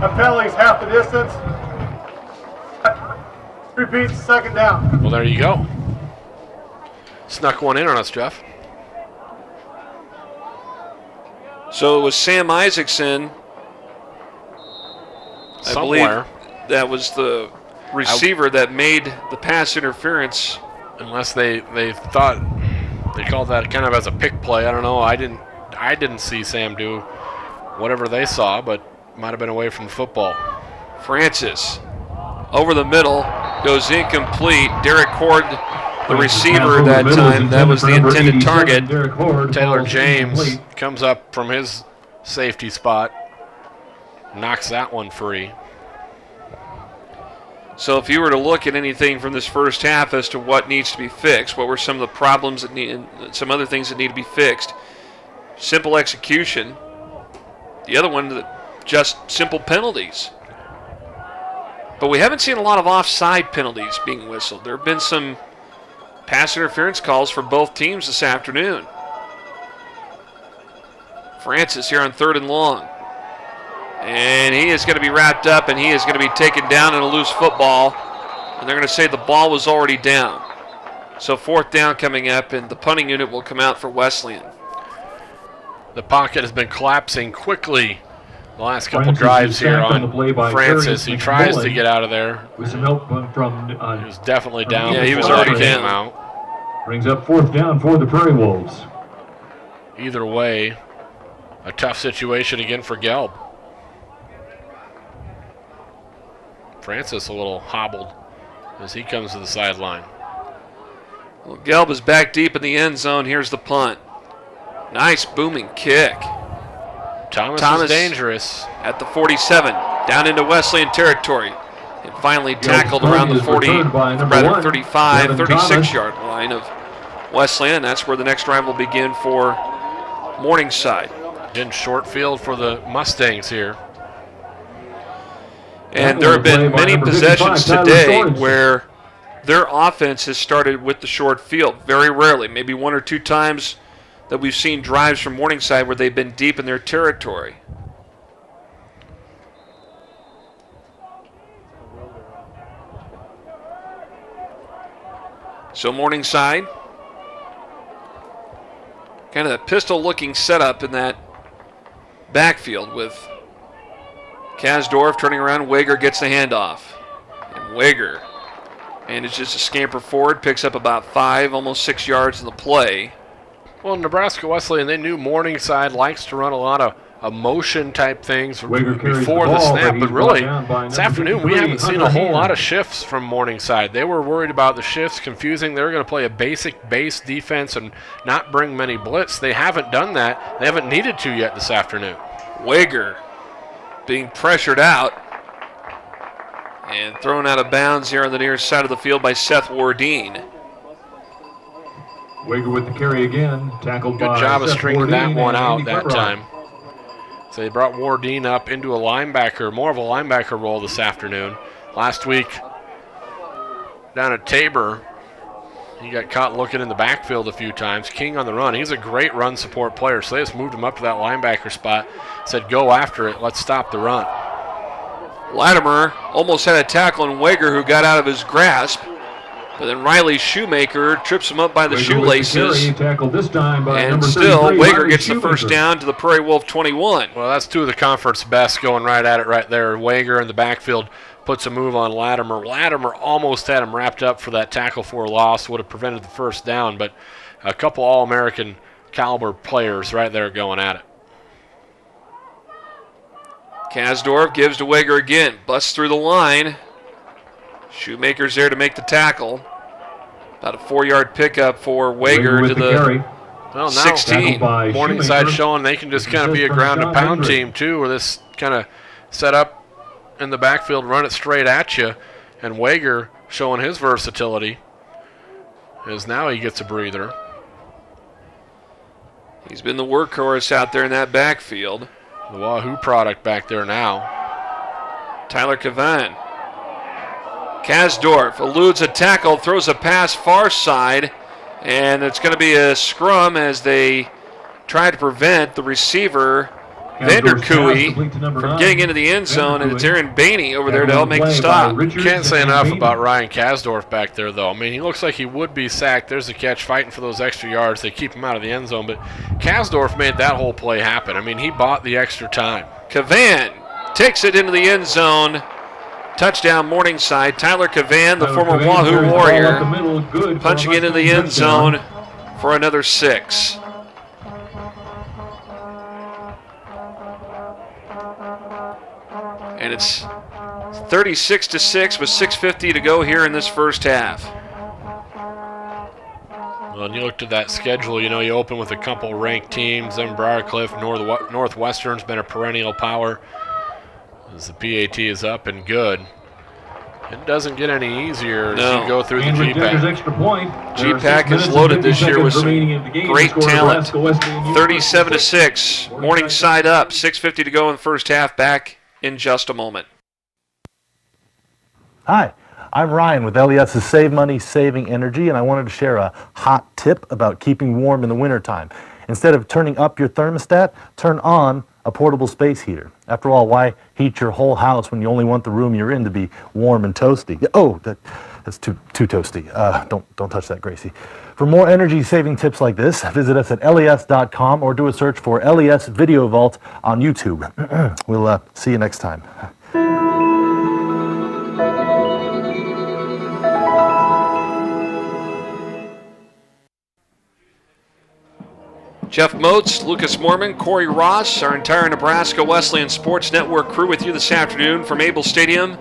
A penalty's half the distance. Repeats, second down. Well, there you go. Snuck one in on us, Jeff. So it was Sam Isaacson, I believe that was the receiver that made the pass interference. Unless they thought they called that kind of as a pick play. I don't know. I didn't see Sam do whatever they saw, but might have been away from the football. Francis over the middle goes incomplete. Derek Cord, the receiver that time, that was the intended target. Taylor James comes up from his safety spot, knocks that one free. So if you were to look at anything from this first half as to what needs to be fixed, what were some of the problems that need, some other things that need to be fixed? Simple execution. The other one, just simple penalties. But we haven't seen a lot of offside penalties being whistled. There have been some pass interference calls for both teams this afternoon. Francis here on 3rd and long. And he is going to be wrapped up, and he is going to be taken down in a loose football. And they're going to say the ball was already down. So 4th down coming up, and the punting unit will come out for Wesleyan. The pocket has been collapsing quickly the last couple drives here on Francis. He tries to get out of there. With some help from he was definitely down. Yeah, he was already down. Out. Brings up 4th down for the Prairie Wolves. Either way, a tough situation again for Gelb. Francis a little hobbled as he comes to the sideline. Well, Gelb is back deep in the end zone. Here's the punt. Nice booming kick. Thomas is dangerous. At the 47, down into Wesleyan territory. And finally tackled around the 35, 36-yard line of Wesleyan. That's where the next drive will begin for Morningside. In short field for the Mustangs here. And there have been many possessions today where their offense has started with the short field. Very rarely, maybe 1 or 2 times that we've seen drives from Morningside where they've been deep in their territory. So Morningside, kind of a pistol-looking setup in that backfield with Kasdorf turning around. Wager gets the handoff. And Wager manages to scamper forward, picks up about 5, almost 6 yards in the play. Well, Nebraska Wesleyan, they knew Morningside likes to run a lot of motion type things before the snap, but really this afternoon we haven't seen a whole lot of shifts from Morningside. They were worried about the shifts confusing. They were going to play a basic base defense and not bring many blitz. They haven't done that. They haven't needed to yet this afternoon. Wager being pressured out and thrown out of bounds here on the near side of the field by Seth Wardeen. Wager with the carry again, tackled by Good job of Seth stringing that Wardeen one out and that Andy time. So they brought Wardeen up into a linebacker, more of a linebacker role this afternoon. Last week down at Tabor, he got caught looking in the backfield a few times. King on the run. He's a great run support player, so they just moved him up to that linebacker spot, said go after it, let's stop the run. Latimer almost had a tackle on Wager who got out of his grasp. But then Riley Shoemaker trips him up by the shoelaces. And still, Wager gets the first down to the Prairie Wolf 21. Well, that's 2 of the conference best going right at it right there. Wager in the backfield puts a move on Latimer. Latimer almost had him wrapped up for that tackle for a loss, would have prevented the first down, but a couple All-American caliber players right there going at it. Kasdorf gives to Wager again. Busts through the line. Shoemaker's there to make the tackle. About a 4-yard pickup for Wager to the well, now 16. Morningside showing they can just kind of be a ground-and-pound team, too, where this kind of set up in the backfield, run it straight at you. And Wager showing his versatility as now he gets a breather. He's been the workhorse out there in that backfield. The Wahoo product back there now. Tyler Cavan. Kasdorf eludes a tackle, throws a pass far side, and it's going to be a scrum as they try to prevent the receiver, Vanderkooy, from getting into the end zone, and it's Aaron Bainey over there to help make the stop. Can't say enough about Ryan Kasdorf back there, though. I mean, he looks like he would be sacked. There's a catch, fighting for those extra yards. They keep him out of the end zone, but Kasdorf made that whole play happen. I mean, he bought the extra time. Cavan takes it into the end zone. Touchdown Morningside. Tyler Cavan, the former Wahoo Warrior, punching into the end zone for another 6. And it's 36-6 with 6:50 to go here in this first half. Well, and you looked at that schedule, you know, you open with a couple ranked teams. Then Briarcliff, Northwestern's been a perennial power as the PAT is up and good. It doesn't get any easier as you go through the GPAC. GPAC is loaded this year with some great talent. 37-6, Morningside up. 6:50 to go in the first half. Back in just a moment. Hi, I'm Ryan with LES's Save Money, Saving Energy, and I wanted to share a hot tip about keeping warm in the wintertime. Instead of turning up your thermostat, turn on a portable space heater. After all, why heat your whole house when you only want the room you're in to be warm and toasty? Oh, that's too toasty. Don't touch that, Gracie. For more energy-saving tips like this, visit us at les.com or do a search for LES Video Vault on YouTube. We'll see you next time. Jeff Moats, Lucas Mormon, Corey Ross, our entire Nebraska Wesleyan Sports Network crew with you this afternoon from Able Stadium. A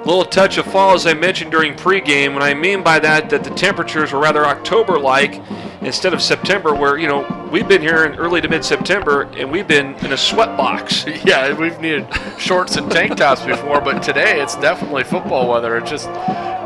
little touch of fall, as I mentioned during pregame. What I mean by that the temperatures were rather October-like instead of September, where, you know, we've been here in early to mid-September and we've been in a sweat box. Yeah, we've needed shorts and tank tops before, but today it's definitely football weather. It's just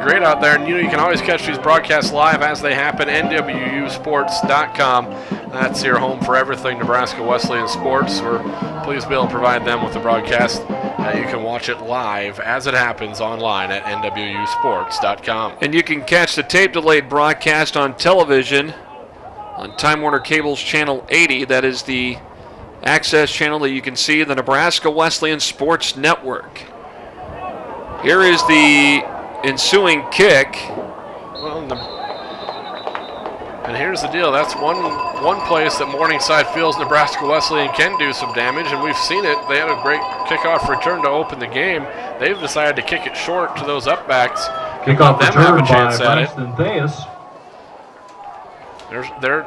great out there. And, you know, you can always catch these broadcasts live as they happen, NWUsports.com. That's your home for everything Nebraska Wesleyan sports. We're pleased to be able to provide them with the broadcast. You can watch it live as it happens online at NWUsports.com. And you can catch the tape-delayed broadcast on television on Time Warner Cable's Channel 80. That is the access channel that you can see the Nebraska Wesleyan Sports Network. Here is the ensuing kick. Well, and here's the deal. That's one place that Morningside feels Nebraska Wesleyan can do some damage, and we've seen it. They had a great kickoff return to open the game. They've decided to kick it short to those upbacks. Kickoff them have a return chance by at Braxton Theus.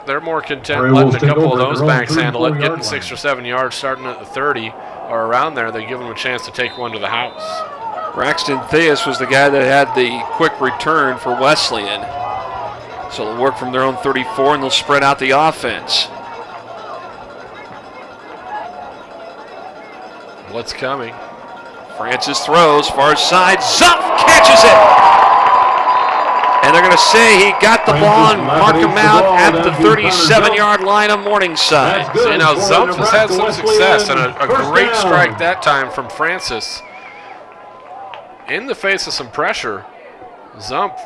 They're more content letting a couple of those backs handle it, getting 6 or 7 yards, starting at the 30 or around there. They give them a chance to take one to the house. Braxton Theus was the guy that had the quick return for Wesleyan. So they'll work from their own 34 and they'll spread out the offense. What's coming? Francis throws, far side, Zumpf catches it! And they're going to say he got the ball and mark him out at the 37-yard line of Morningside. So, you know, Zumpf has had some success, and a great strike that time from Francis. In the face of some pressure, Zumpf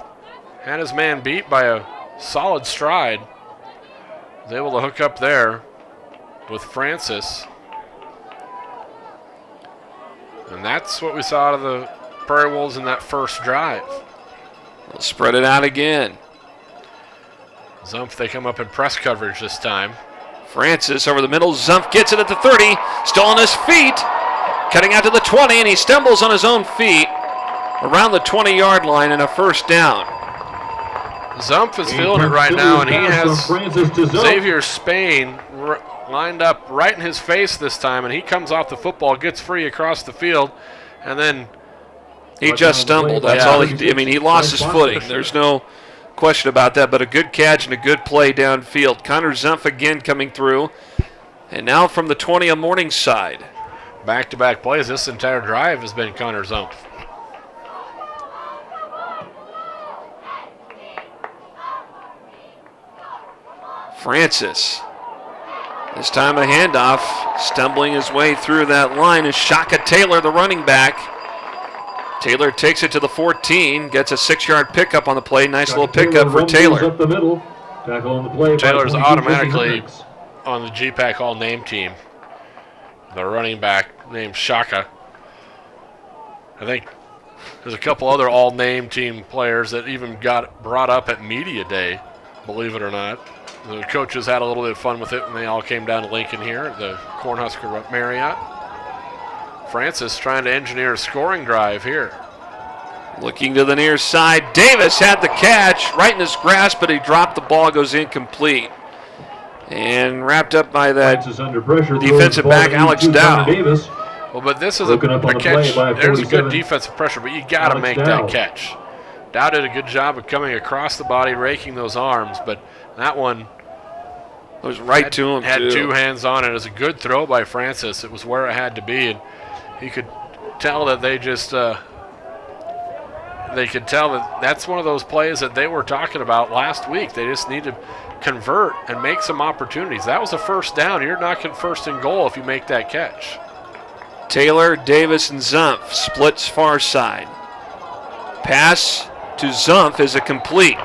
had his man beat by a solid stride. Was able to hook up there with Francis. And that's what we saw out of the Prairie Wolves in that first drive. They'll spread it out again. Zumpf, they come up in press coverage this time. Francis over the middle. Zumpf gets it at the 30. Still on his feet. Cutting out to the 20, and he stumbles on his own feet. around the 20-yard line and a first down. Zumpf is feeling it right now, and he has Xavier Spain lined up right in his face this time, and he comes off the football, gets free across the field, and then he just stumbled. That's all he did. I mean, he lost his footing. There's no question about that, but a good catch and a good play downfield. Connor Zumpf again coming through, and now from the 20 on Morningside. Back-to-back plays. This entire drive has been Connor Zumpf. Francis. This time a handoff, stumbling his way through that line is Shaka Taylor, the running back. Taylor takes it to the 14, gets a 6-yard pickup on the play. Nice little pickup for Taylor. Up the middle. Tackle on the play. Taylor's automatically on the GPAC All-Name team. The running back named Shaka. I think there's a couple other All-Name team players that even got brought up at Media Day, believe it or not. The coaches had a little bit of fun with it when they all came down to Lincoln here at the Cornhusker Marriott. Francis trying to engineer a scoring drive here. Looking to the near side. Davis had the catch right in his grasp, but he dropped the ball, goes incomplete. And wrapped up by that defensive back, Alex Dow. Well, but this is a catch. There's a good defensive pressure, but you got to make that catch. Dow did a good job of coming across the body, raking those arms, but that one was right to him. Had two hands on it. It was a good throw by Francis. It was where it had to be, and he could tell that they just that's one of those plays that they were talking about last week. They just need to convert and make some opportunities. That was a first down. You're knocking first and goal if you make that catch. Taylor, Davis, and Zumpf splits far side. Pass to Zumpf is a complete.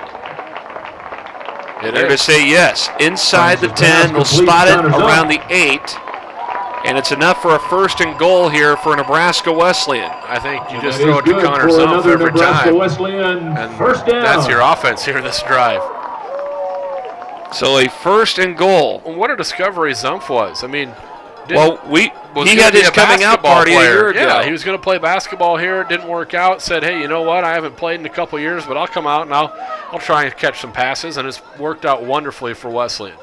They're to say yes. Inside the 10, they'll spot it around the 8. And it's enough for a first and goal here for Nebraska Wesleyan. I think you just throw it to Connor Zumpf every time. And first down. That's your offense here this drive. So a first and goal. Well, what a discovery Zumpf was. I mean, he had his coming out party a year ago. Yeah, he was going to play basketball here. It didn't work out. Said, hey, you know what? I haven't played in a couple years, but I'll come out and I'll try and catch some passes. And it's worked out wonderfully for Wesleyan.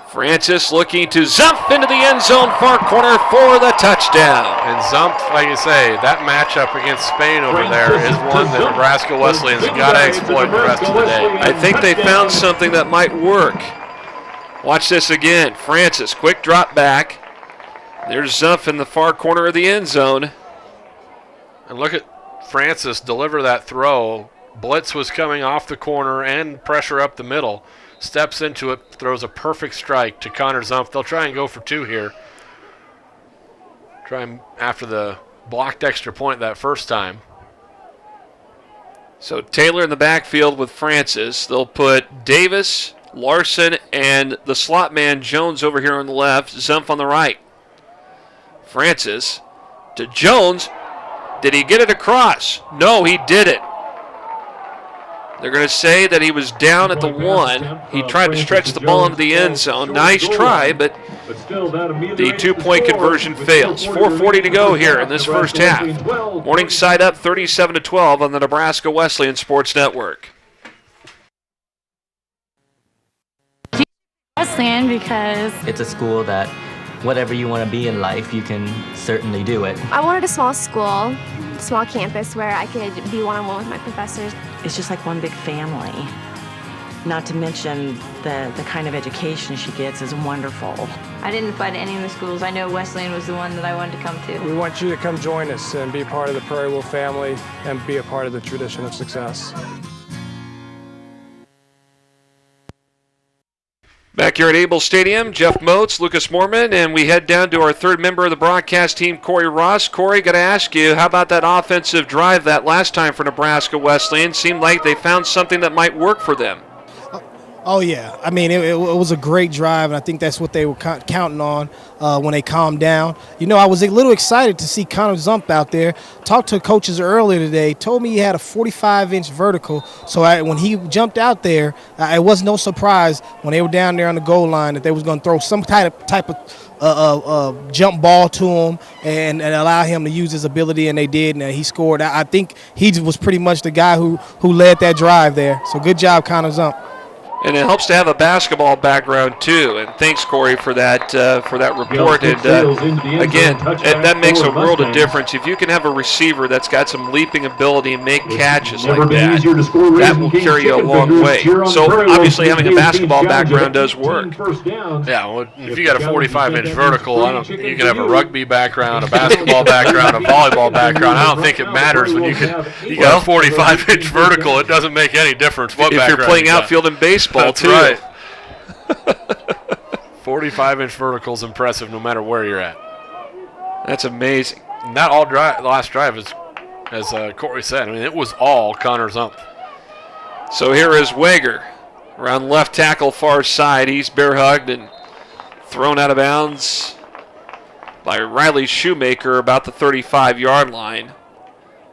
Francis looking to Zumpf into the end zone, far corner for the touchdown. And Zumpf, like you say, that matchup against Spain over there is one that Nebraska Wesleyan's got to exploit the rest of the day. I think they found something that might work. Watch this again. Francis, quick drop back. There's Zumpf in the far corner of the end zone. And look at Francis deliver that throw. Blitz was coming off the corner and pressure up the middle. Steps into it, throws a perfect strike to Connor Zumpf. They'll try and go for two here. Try him after the blocked extra point that first time. So Taylor in the backfield with Francis. They'll put Davis, Larson, and the slot man Jones over here on the left. Zumpf on the right. Francis to Jones. Did he get it across? No, he did it. They're going to say that he was down at the 1. He tried to stretch the ball into the end zone. Nice try, but the 2-point conversion fails. 4:40 to go here in this first half. Morningside up 37-12 on the Nebraska Wesleyan Sports Network. Wesleyan because it's a school that whatever you want to be in life, you can certainly do it. I wanted a small school, small campus where I could be one-on-one with my professors. It's just like one big family. Not to mention the kind of education she gets is wonderful. I didn't apply to any of the schools. I know Wesleyan was the one that I wanted to come to. We want you to come join us and be part of the Prairie Wolf family and be a part of the tradition of success. Back here at Able Stadium, Jeff Moats, Lucas Mormon, and we head down to our third member of the broadcast team, Corey Ross. Corey, got to ask you, how about that offensive drive that last time for Nebraska Wesleyan? Seemed like they found something that might work for them. Oh, yeah. I mean, it was a great drive, and I think that's what they were counting on when they calmed down. You know, I was a little excited to see Connor Zump out there. Talked to coaches earlier today, told me he had a 45-inch vertical. So when he jumped out there, it was no surprise when they were down there on the goal line that they was going to throw some type of jump ball to him and allow him to use his ability, and they did, and he scored. I think he was pretty much the guy who led that drive there. So good job, Connor Zump. And it helps to have a basketball background too. And thanks, Corey, for that report. And again, that makes a world of difference. If you can have a receiver that's got some leaping ability and make catches like that, that will carry you a long way. So obviously, having a basketball background does work. Yeah, well, if you got a 45-inch vertical, you can have a rugby background, a basketball background, a volleyball background. I don't think it matters when you got a 45-inch vertical. It doesn't make any difference what background. If you're playing outfield in baseball. That's too. right. 45-inch vertical is impressive no matter where you're at. That's amazing. And that last drive is, as Corey said, I mean, it was all Connor Zump. So here is Wager around left tackle far side. He's bear hugged and thrown out of bounds by Riley Shoemaker about the 35-yard line.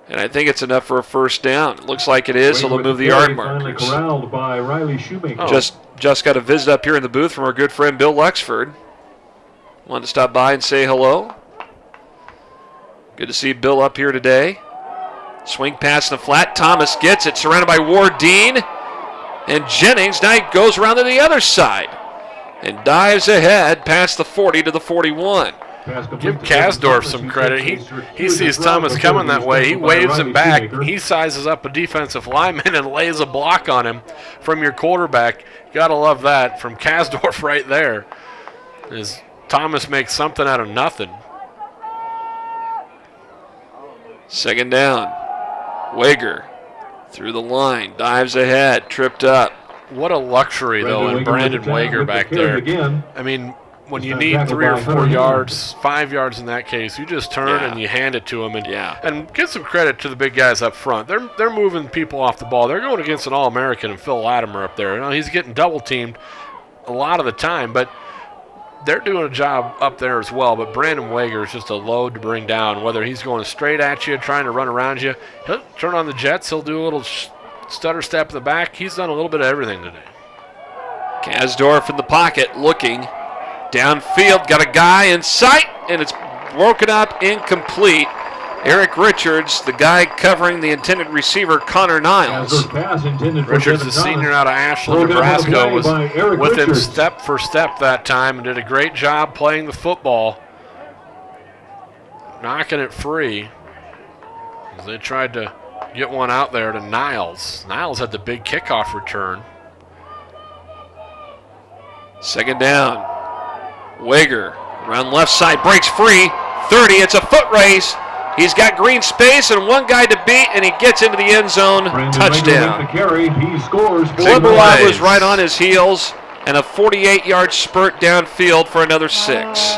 And I think it's enough for a first down. It looks like it is, so they'll move the yard markers. By Riley Shoemaker. Just got a visit up here in the booth from our good friend Bill Lexford. Wanted to stop by and say hello. Good to see Bill up here today. Swing pass in the flat. Thomas gets it, surrounded by Ward Dean. And Jennings now goes around to the other side and dives ahead past the 40 to the 41. Give Kasdorf some credit. He sees Thomas coming that way. He waves him back. He sizes up a defensive lineman and lays a block on him from your quarterback. You got to love that from Kasdorf right there. As Thomas makes something out of nothing. Second down. Wager through the line, dives ahead, tripped up. What a luxury, though, in Brandon Wager back there. I mean, when you need 3 or 4 yards, 5 yards in that case, you just turn and you hand it to them. And give some credit to the big guys up front. They're moving people off the ball. They're going against an All-American and Phil Latimer up there. You know, he's getting double-teamed a lot of the time, but they're doing a job up there as well. But Brandon Wager is just a load to bring down, whether he's going straight at you, trying to run around you. He'll turn on the jets. He'll do a little stutter step in the back. He's done a little bit of everything today. Kasdorf in the pocket looking. Downfield, got a guy in sight, and it's broken up, incomplete. Eric Richards, the guy covering the intended receiver, Connor Niles. Richards, the senior out of Ashland, Nebraska, was with him step for step that time and did a great job playing the football, knocking it free. As they tried to get one out there to Niles. Niles had the big kickoff return. Second down. Wager around left side, breaks free. 30, it's a foot race. He's got green space and one guy to beat, and he gets into the end zone. Touchdown. Klibalov was right on his heels, and a 48-yard spurt downfield for another 6.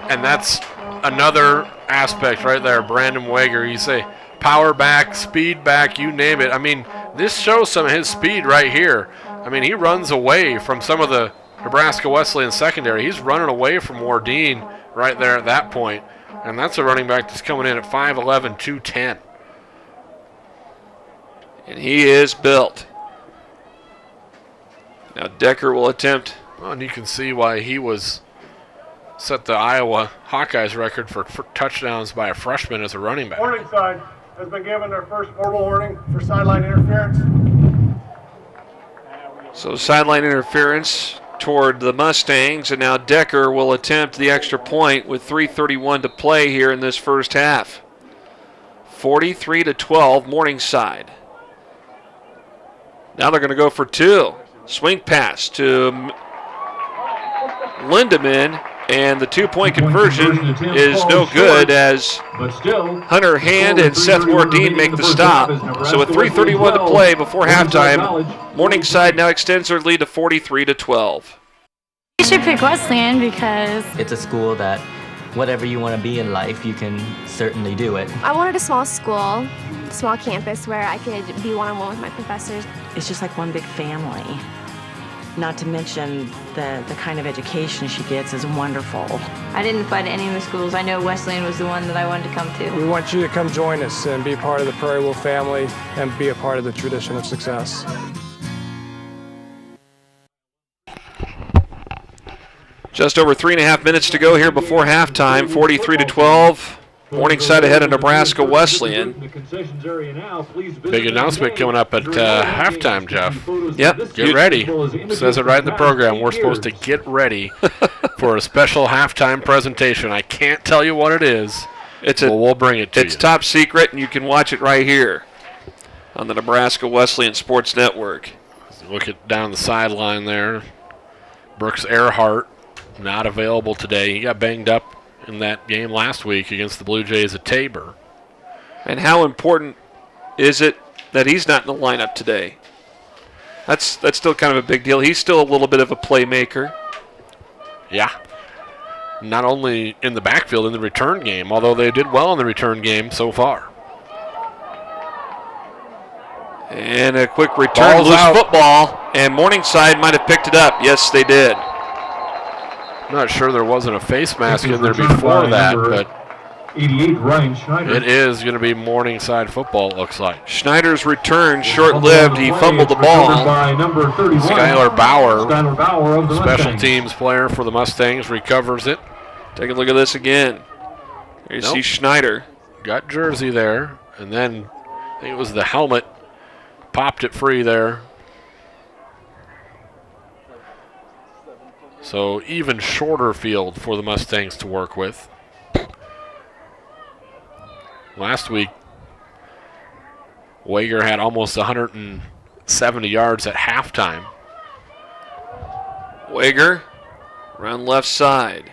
And that's another aspect right there. Brandon Wager, you say power back, speed back, you name it. I mean, this shows some of his speed right here. I mean, he runs away from some of the Nebraska Wesleyan secondary. He's running away from Wardeen right there at that point. And that's a running back that's coming in at 5'11", 210. And he is built. Now Decker will attempt. Well, and you can see why he was set the Iowa Hawkeyes record for touchdowns by a freshman as a running back. Morningside has been given their first verbal warning for sideline interference. So sideline interference toward the Mustangs, and now Decker will attempt the extra point with 3:31 to play here in this first half. 43-12, Morningside. Now they're going to go for 2. Swing pass to Lindemann, and the 2-point conversion is no good as Hunter Hand and Seth Wardeen make the stop. So with 3:31 to play before halftime, Morningside now extends their lead to 43-12. You should pick Wesleyan because it's a school that whatever you want to be in life, you can certainly do it. I wanted a small school, small campus where I could be one-on-one with my professors. it's just like one big family. Not to mention the kind of education she gets is wonderful. I didn't apply to any of the schools. I know Wesleyan was the one that I wanted to come to. We want you to come join us and be part of the Prairie Wolf family and be a part of the tradition of success. Just over 3.5 minutes to go here before halftime, 43-12. Morningside ahead of Nebraska Wesleyan. Big announcement coming up at halftime, Jeff. Yep. Get ready. Says it right in the program. We're supposed to get ready for a special halftime presentation. I can't tell you what it is. We'll bring it to you. It's top secret, and you can watch it right here on the Nebraska Wesleyan Sports Network. Look at down the sideline there. Brooks Earhart not available today. He got banged up in that game last week against the Blue Jays at Tabor. And how important is it that he's not in the lineup today? That's still kind of a big deal. He's still a little bit of a playmaker. Yeah. Not only in the backfield, in the return game, although they did well in the return game so far. And a quick return, loose football, and Morningside might have picked it up. Yes, they did. I'm not sure there wasn't a face mask in there before that, but 88, Ryan Schneider. It is going to be Morningside football, it looks like. Schneider's return, short-lived. He fumbled the ball. Skylar Bauer, special teams player for the Mustangs, recovers it. Take a look at this again. There you see Schneider. Got jersey there, and then I think it was the helmet. Popped it free there. So even shorter field for the Mustangs to work with. Last week, Wager had almost 170 yards at halftime. Wager around left side.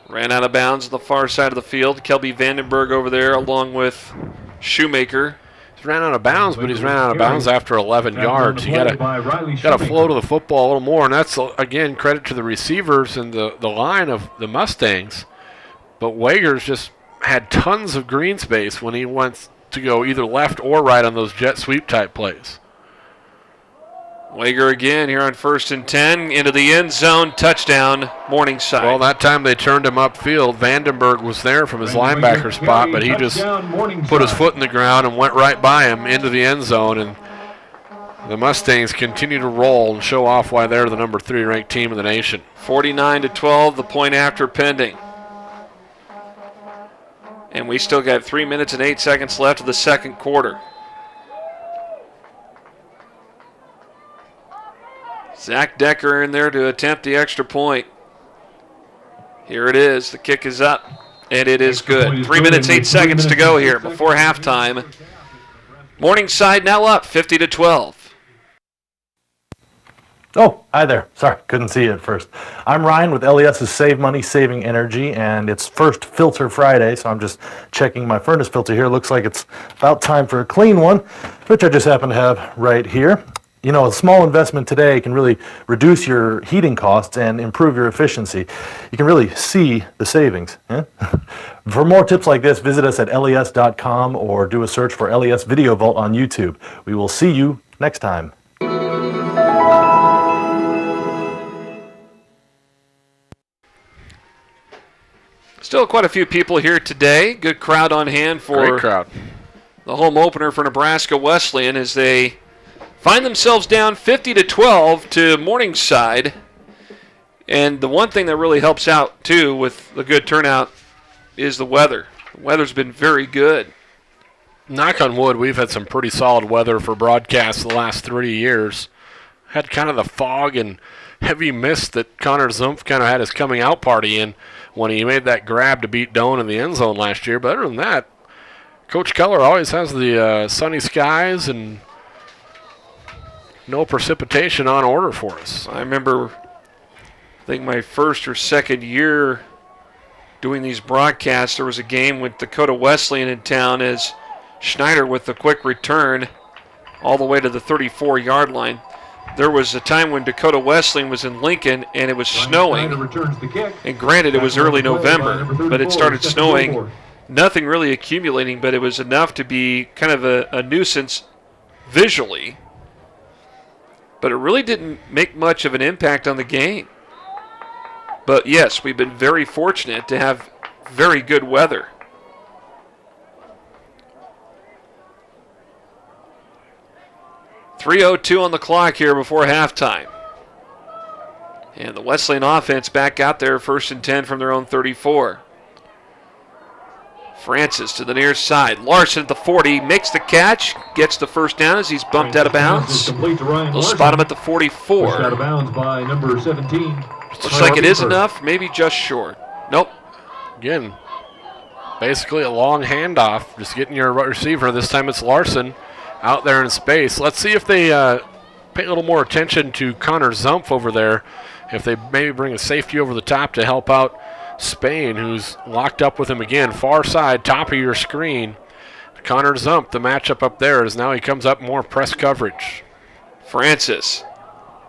Ran out of bounds on the far side of the field. Kelby Vandenberg over there along with Shoemaker. He's ran out of bounds, but he's ran out of bounds after 11 yards. You got to flow to the football a little more, and that's, again, credit to the receivers and the line of the Mustangs. But Wager's just had tons of green space when he wants to go either left or right on those jet sweep type plays. Wager again here on 1st and 10 into the end zone, touchdown Morningside. Well, that time they turned him upfield. Vandenberg was there from his linebacker spot, but he just put his foot in the ground and went right by him into the end zone. And the Mustangs continue to roll and show off why they're the number 3 ranked team in the nation. 49-12, the point after pending. And we still got 3 minutes and 8 seconds left of the second quarter. Zach Decker in there to attempt the extra point. Here it is. The kick is up, and it is good. 3 minutes, 8 seconds to go here before halftime. Morningside now up 50-12. Oh, hi there. Sorry, couldn't see you at first. I'm Ryan with LES's Save Money, Saving Energy, and it's first filter Friday, so I'm just checking my furnace filter here. Looks like it's about time for a clean one, which I just happen to have right here. You know, a small investment today can really reduce your heating costs and improve your efficiency. You can really see the savings. For more tips like this, visit us at les.com or do a search for LES Video Vault on YouTube. We will see you next time. Still quite a few people here today. Good crowd on hand for Great crowd. The home opener for Nebraska Wesleyan as they find themselves down 50-12 to Morningside. And the one thing that really helps out, too, with the good turnout is the weather. The weather's been very good. Knock on wood, we've had some pretty solid weather for broadcasts the last 3 years. Had kind of the fog and heavy mist that Connor Zumpf kind of had his coming out party in when he made that grab to beat Doan in the end zone last year. But other than that, Coach Keller always has the sunny skies and no precipitation on order for us. I remember, I think my first or second year doing these broadcasts, there was a game with Dakota Wesleyan in town as Schneider with the quick return all the way to the 34-yard line. There was a time when Dakota Wesleyan was in Lincoln and it was snowing. And granted, it was early November, but it started snowing. Nothing really accumulating, but it was enough to be kind of a nuisance visually. but it really didn't make much of an impact on the game. But yes, we've been very fortunate to have very good weather. .302 on the clock here before halftime. And the Wesleyan offense back out there, 1st and 10 from their own 34. Francis to the near side. Larson at the 40, makes the catch, gets the first down as he's bumped out of bounds. They'll spot him at the 44. Pushed out of bounds by number 17. Looks like it is enough, maybe just short. Nope. Again, basically a long handoff, just getting your receiver. This time it's Larson out there in space. Let's see if they pay a little more attention to Connor Zumpf over there, if they maybe bring a safety over the top to help out Spain, who's locked up with him again. Far side, top of your screen. Connor Zumpf, the matchup up there is now he comes up more press coverage. Francis,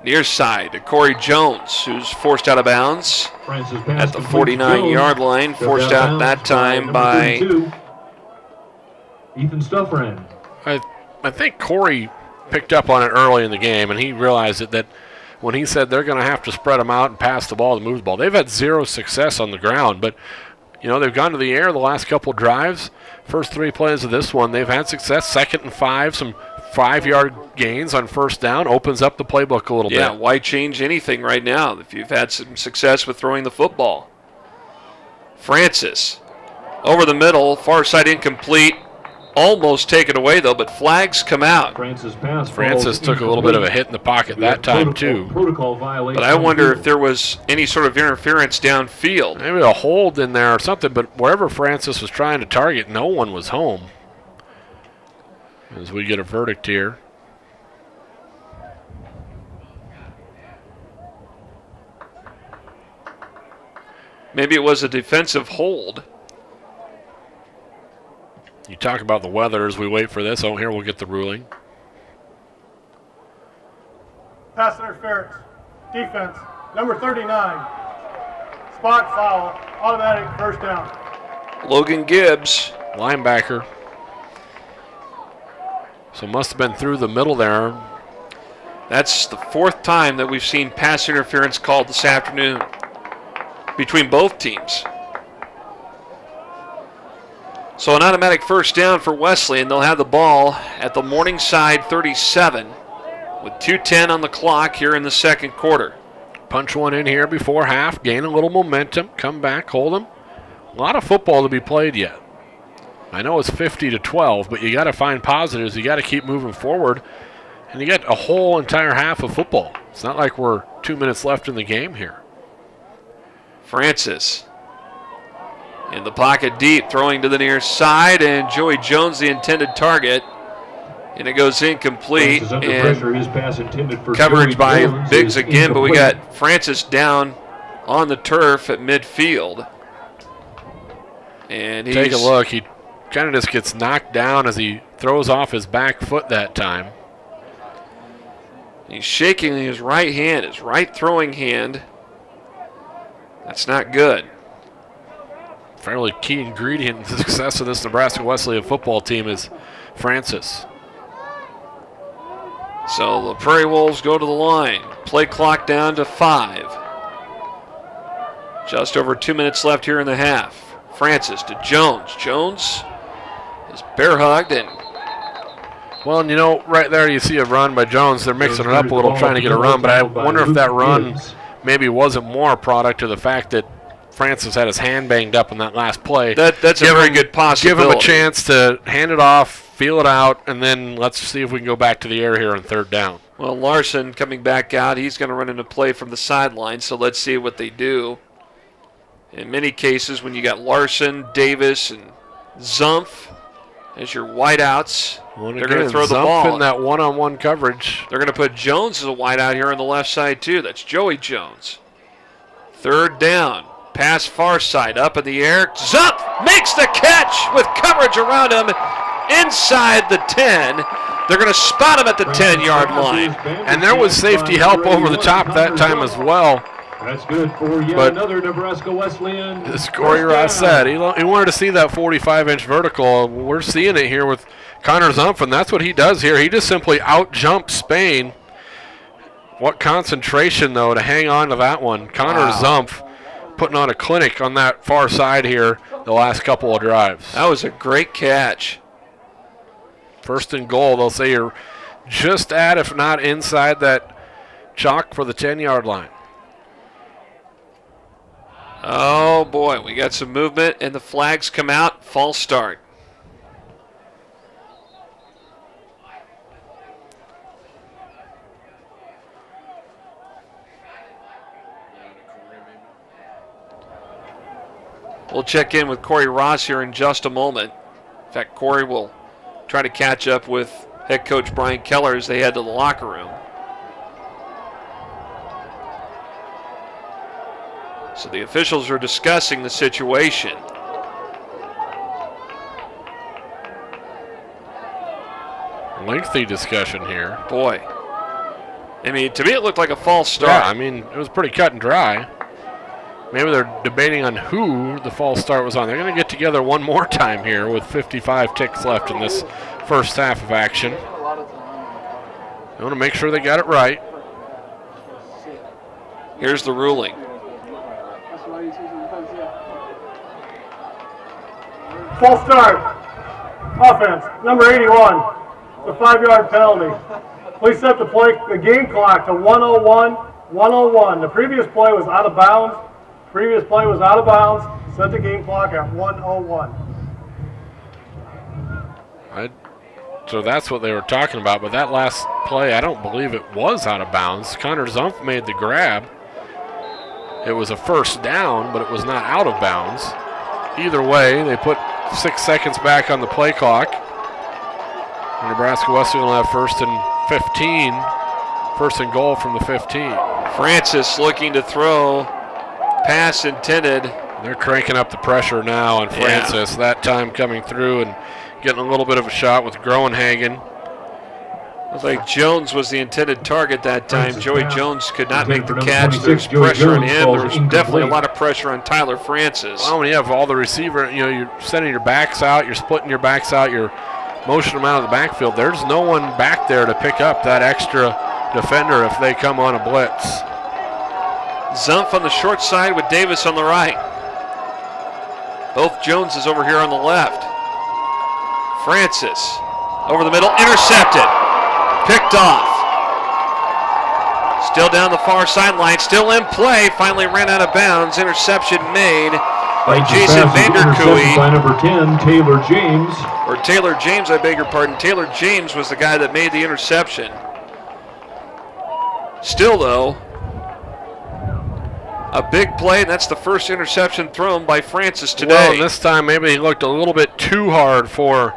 near side to Corey Jones, who's forced out of bounds at the 49-yard line. Forced out that time by Ethan Stuffran. I think Corey picked up on it early in the game, and he realized that when he said they're going to have to spread them out and pass the ball and move the ball. They've had zero success on the ground, but they've gone to the air the last couple drives. First 3 plays of this one, they've had success. 2nd and 5, some 5-yard gains on first down, opens up the playbook a little bit. Yeah, why change anything right now if you've had some success with throwing the football? Francis, over the middle, far side incomplete. Almost taken away, though, but flags come out. Francis took a little bit of a hit in the pocket that time, too. But I wonder if there was any sort of interference downfield. Maybe a hold in there or something, but wherever Francis was trying to target, no one was home. As we get a verdict here. Maybe it was a defensive hold. You talk about the weather as we wait for this. Oh, here we'll get the ruling. Pass interference. Defense. Number 39. Spot foul. Automatic first down. Logan Gibbs. Linebacker. So must have been through the middle there. That's the 4th time that we've seen pass interference called this afternoon between both teams. So an automatic first down for Wesleyan. They'll have the ball at the Morningside 37 with 2:10 on the clock here in the second quarter. Punch one in here before half, gain a little momentum, come back, hold them. A lot of football to be played yet. I know it's 50-12, but you got to find positives. You got to keep moving forward, and you get a whole entire half of football. It's not like we're 2 minutes left in the game here. Francis in the pocket deep, throwing to the near side, and Joey Jones, the intended target. And it goes incomplete. And coverage by Biggs again, but we got Francis down on the turf at midfield. And take a look. He kind of just gets knocked down as he throws off his back foot that time. He's shaking his right hand, his right throwing hand. That's not good. Fairly key ingredient in the success of this Nebraska Wesleyan football team is Francis. So the Prairie Wolves go to the line. Play clock down to 5. Just over 2 minutes left here in the half. Francis to Jones. Jones is bear hugged and. Well, and right there you see a run by Jones. They're mixing it up a little, trying to get a run, but I wonder if that run maybe wasn't more a product of the fact that Francis had his hand banged up in that last play. That's a very good possibility. Give him a chance to hand it off, feel it out, and then let's see if we can go back to the air here on 3rd down. Well, Larson coming back out. He's going to run into play from the sideline, so let's see what they do. In many cases, when you got Larson, Davis, and Zumpf as your wideouts, they're going to throw the ball. In that one-on-one coverage. They're going to put Jones as a wideout here on the left side, too. That's Joey Jones. 3rd down. Pass far side, up in the air. Zumpf makes the catch with coverage around him inside the 10. They're going to spot him at the 10-yard line. And there was safety help over the top that time as well. That's good for yet another Nebraska Wesleyan. As Corey Ross said, he wanted to see that 45-inch vertical. We're seeing it here with Connor Zumpf, and that's what he does here. He just simply out-jumps Spain What concentration, though, to hang on to that one. Connor Zumpf putting on a clinic on that far side here the last couple of drives. That was a great catch. First and goal, they'll say you're just at, if not inside that chalk for the 10-yard line. Oh, boy, we got some movement, and the flags come out. False start. We'll check in with Corey Ross here in just a moment. In fact, Corey will try to catch up with head coach Brian Keller as they head to the locker room. So the officials are discussing the situation. Lengthy discussion here. Boy. I mean, to me it looked like a false start. Yeah, I mean, it was pretty cut and dry. Maybe they're debating on who the false start was on. They're going to get together one more time here with 55 ticks left in this first half of action. They want to make sure they got it right. Here's the ruling. False start. Offense, number 81. The 5-yard penalty. Please set the game clock to 1:01. The previous play was out of bounds. Set the game clock at 1:01. So that's what they were talking about, but that last play, I don't believe it was out of bounds. Connor Zumpf made the grab. It was a first down, but it was not out of bounds. Either way, they put 6 seconds back on the play clock. And Nebraska Wesleyan will have first and 15. First and goal from the 15. Francis looking to throw. Pass intended. They're cranking up the pressure now on Francis. Yeah. That time coming through and getting a little bit of a shot with Groenhagen. Looks like Jones was the intended target that time. Joey Jones could not make the catch. There's pressure on him. There was definitely a lot of pressure on Tyler Francis. Well, when you have all the receiver, you're sending your backs out, you're splitting your backs out, you're motioning them out of the backfield. There's no one back there to pick up that extra defender if they come on a blitz. Zumpf on the short side with Davis on the right. Both Joneses over here on the left. Francis over the middle, intercepted. Picked off. Still down the far sideline, still in play. Finally ran out of bounds. Interception made by Jason Vanderkooy. By number 10, Taylor James. Or Taylor James, I beg your pardon. Taylor James was the guy that made the interception. Still, though, a big play, and that's the first interception thrown by Francis today. Well, this time maybe he looked a little bit too hard for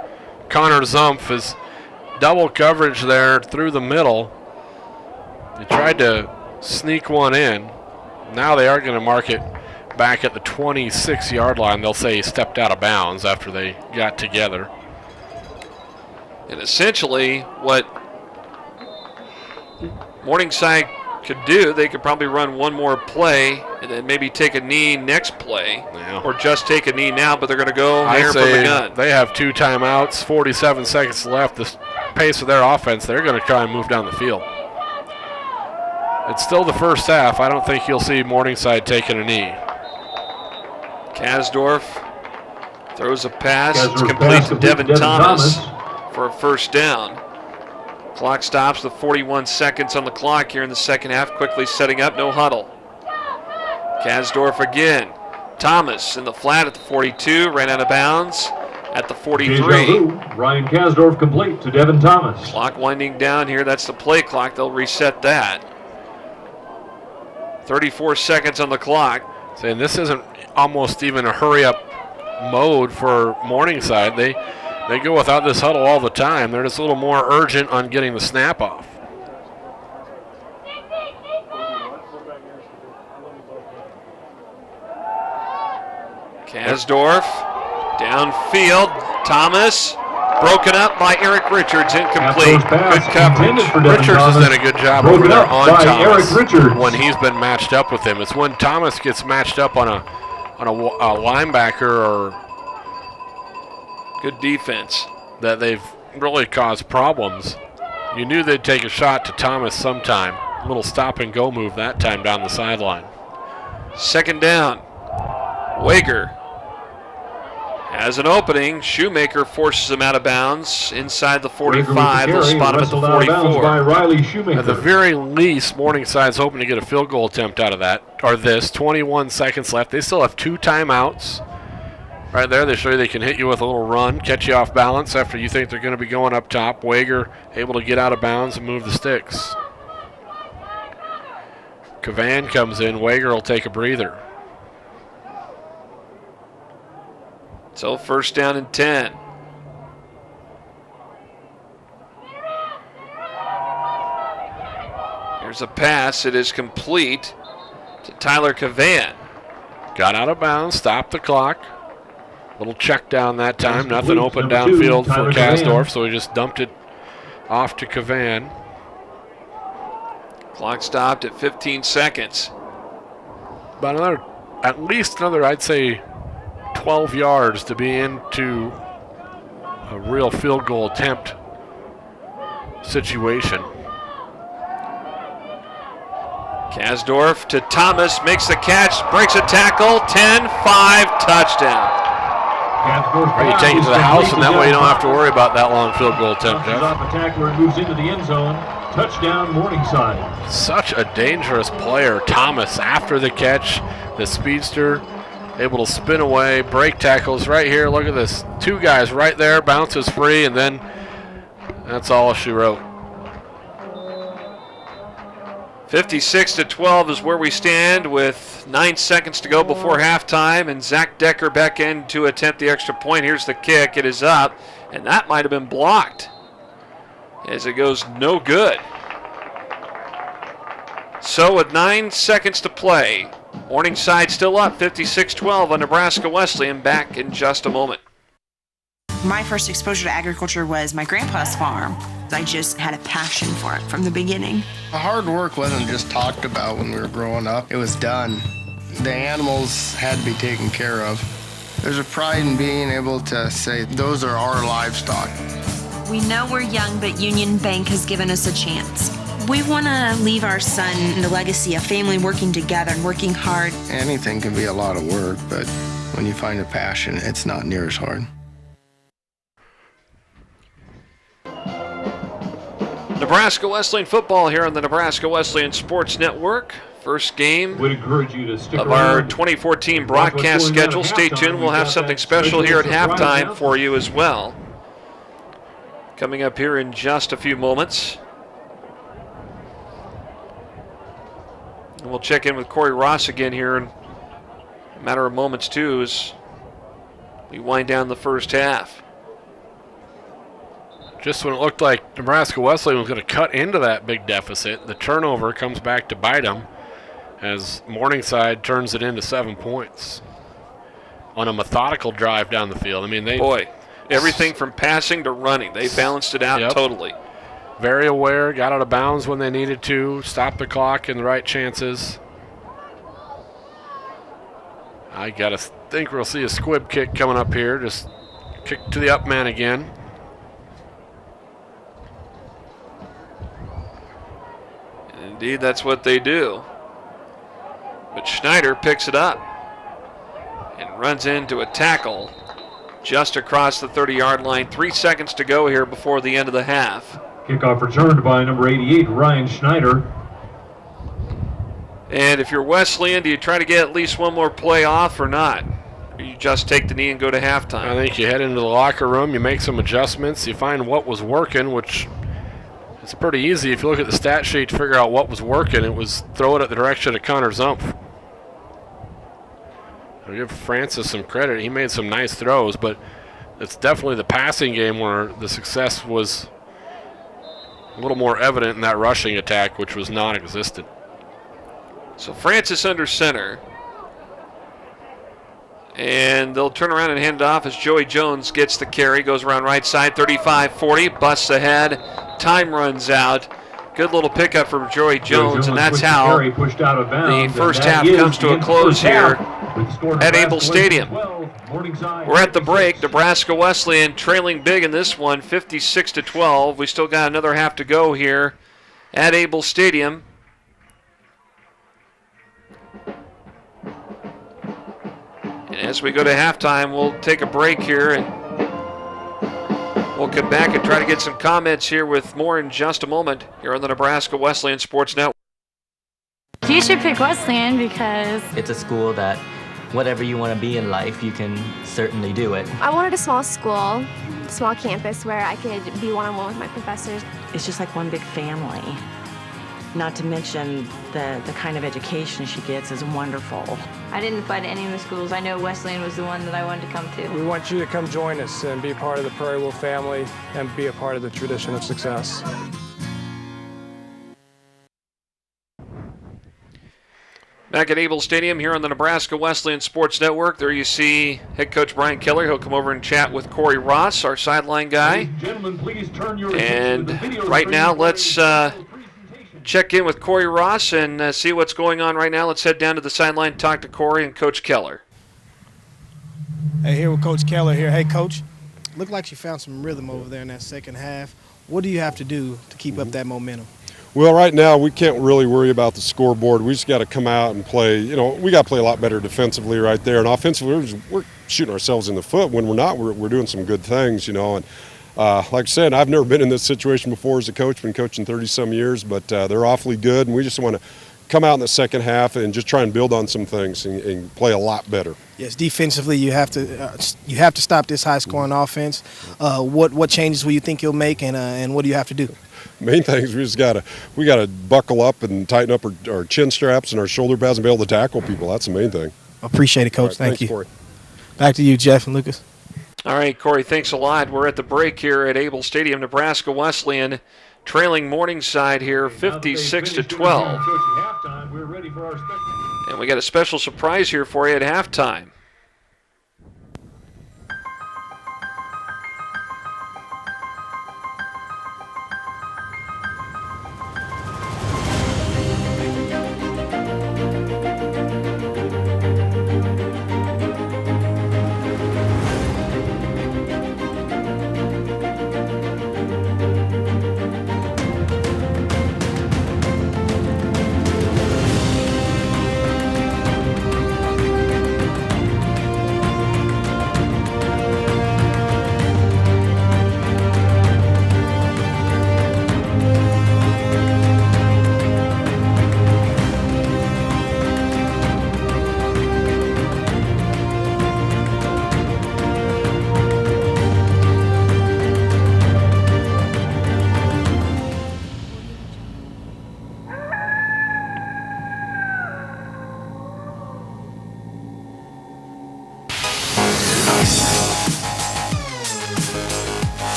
Connor Zumpf. His double coverage there through the middle. They tried to sneak one in. Now they are going to mark it back at the 26-yard line. They'll say he stepped out of bounds after they got together. And essentially what Morningside could do, they could probably run one more play and then maybe take a knee next play, or just take a knee now, but they're going to go there from the gun. They have 2 timeouts, 47 seconds left. The pace of their offense, they're going to try and move down the field. It's still the first half. I don't think you'll see Morningside taking a knee. Kasdorf throws a pass. It's complete to Devin Thomas for a first down. Clock stops with 41 seconds on the clock here in the second half. Quickly setting up, no huddle. Kasdorf again. Thomas in the flat at the 42, ran out of bounds at the 43. Ryan Kasdorf complete to Devin Thomas. Clock winding down here. That's the play clock. They'll reset that. 34 seconds on the clock. Saying this isn't almost even a hurry-up mode for Morningside. They go without this huddle all the time. They're just a little more urgent on getting the snap off. Kasdorf downfield. Thomas broken up by Eric Richards. Incomplete. Good coverage. Richards has done a good job over there on Thomas when he's been matched up with him. It's when Thomas gets matched up on a linebacker or good defense that they've really caused problems. You knew they'd take a shot to Thomas sometime. little stop-and-go move that time down the sideline. Second down. Wager has an opening. Shoemaker forces him out of bounds inside the 45. They'll spot him at the 44. At the very least, Morningside's hoping to get a field goal attempt out of that, or this. 21 seconds left. They still have 2 timeouts. Right there, they show you they can hit you with a little run, catch you off balance after you think they're going to be going up top. Wager able to get out of bounds and move the sticks. Cavan comes in. Wager will take a breather. So first down and 10. Here's a pass. It is complete to Tyler Cavan. Got out of bounds, stopped the clock. Little check down that time. Nothing open downfield for Kasdorf, so he just dumped it off to Cavan. Clock stopped at 15 seconds. About at least another, I'd say, 12 yards to be into a real field goal attempt situation. Kasdorf to Thomas, makes the catch, breaks a tackle, 10-5 touchdown. You take it to the house, and that way you don't have to worry about that long field goal attempt, Jeff. Off a tackler and moves into the end zone. Touchdown, Morningside. Such a dangerous player. Thomas, after the catch, the speedster, able to spin away, break tackles right here. Look at this. 2 guys right there, bounces free, and then that's all she wrote. 56-12 is where we stand with 9 seconds to go before halftime, and Zach Decker back in to attempt the extra point. Here's the kick. It is up, and that might have been blocked as it goes no good. So with 9 seconds to play, Morningside still up 56-12 on Nebraska Wesleyan. Back in just a moment. My first exposure to agriculture was my grandpa's farm. I just had a passion for it from the beginning. Hard work wasn't just talked about when we were growing up. It was done. The animals had to be taken care of. There's a pride in being able to say, those are our livestock. We know we're young, but Union Bank has given us a chance. We want to leave our son the legacy of family working together and working hard. Anything can be a lot of work, but when you find a passion, it's not near as hard. Nebraska Wesleyan football here on the Nebraska Wesleyan Sports Network. First game of our 2014 broadcast schedule. Stay tuned. We'll have something special here at halftime for you as well. Coming up here in just a few moments. And we'll check in with Corey Ross again here in a matter of moments too as we wind down the first half. Just when it looked like Nebraska Wesleyan was going to cut into that big deficit, the turnover comes back to bite them as Morningside turns it into 7 points on a methodical drive down the field. I mean, everything from passing to running, they balanced it out totally. Very aware, got out of bounds when they needed to, stopped the clock in the right chances. I got to think we'll see a squib kick coming up here. Just kick to the up man again. Indeed, that's what they do. But Schneider picks it up and runs into a tackle just across the 30-yard line. 3 seconds to go here before the end of the half. Kickoff returned by number 88, Ryan Schneider. And if you're Wesleyan, do you try to get at least one more play off or not? Or you just take the knee and go to halftime? I think you head into the locker room, you make some adjustments, you find what was working, which it's pretty easy if you look at the stat sheet to figure out what was working. It was throw it at the direction of Connor Zumpf. I'll give Francis some credit. He made some nice throws, but it's definitely the passing game where the success was a little more evident in that rushing attack, which was non-existent. So Francis under center. And they'll turn around and hand it off as Joey Jones gets the carry. Goes around right side, 35-40, busts ahead. Time runs out. Good little pickup from Joey Jones, and that's how the first half comes to a close here at Able Stadium. We're at the break. Nebraska Wesleyan trailing big in this one, 56-12. We still got another half to go here at Able Stadium. And as we go to halftime, we'll take a break here, and we'll come back and try to get some comments here with more in just a moment here on the Nebraska Wesleyan Sports Network. You should pick Wesleyan because It's a school that whatever you want to be in life, you can certainly do it. I wanted a small school, small campus where I could be one-on-one with my professors. It's just like one big family. Not to mention the kind of education she gets is wonderful. I didn't apply to any of the schools. I know Wesleyan was the one that I wanted to come to. We want you to come join us and be part of the Prairie Wolf family and be a part of the tradition of success. Back at Able Stadium here on the Nebraska Wesleyan Sports Network. There you see head coach Brian Keller. He'll come over and chat with Corey Ross, our sideline guy. Gentlemen, please turn your And right now, let's check in with Corey Ross and see what's going on right now. Let's head down to the sideline, talk to Corey and Coach Keller. Hey, here with Coach Keller here. Hey, Coach, looked like you found some rhythm over there in that second half. What do you have to do to keep up that momentum? Well, right now we can't really worry about the scoreboard. We just got to come out and play. You know, we got to play a lot better defensively right there, and offensively we're shooting ourselves in the foot. When we're not, we're doing some good things, you know. And like I said, I've never been in this situation before as a coach. Been coaching 30-some years, but they're awfully good, and we just want to come out in the second half and just try and build on some things and play a lot better. Yes, defensively you have to stop this high-scoring offense. What changes will you think you'll make, and what do you have to do? Main thing is we gotta buckle up and tighten up our chin straps and our shoulder pads and be able to tackle people. That's the main thing. Appreciate it, Coach. Right, Thank thanks, you. Corey. Back to you, Jeff and Lucas. All right, Corey, thanks a lot. We're at the break here at Able Stadium. Nebraska Wesleyan trailing Morningside here 56-12. And we got a special surprise here for you at halftime.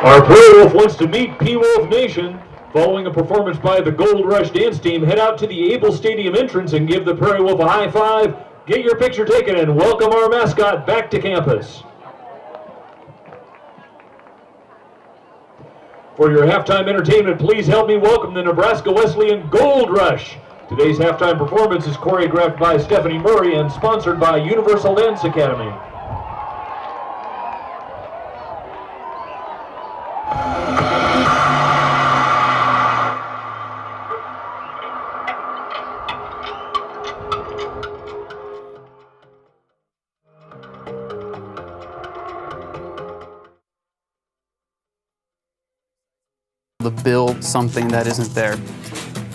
Our Prairie Wolf wants to meet P-Wolf Nation. Following a performance by the Gold Rush dance team, head out to the Able Stadium entrance and give the Prairie Wolf a high five, get your picture taken, and welcome our mascot back to campus. For your halftime entertainment, please help me welcome the Nebraska Wesleyan Gold Rush. Today's halftime performance is choreographed by Stephanie Murray and sponsored by Universal Dance Academy. To build something that isn't there.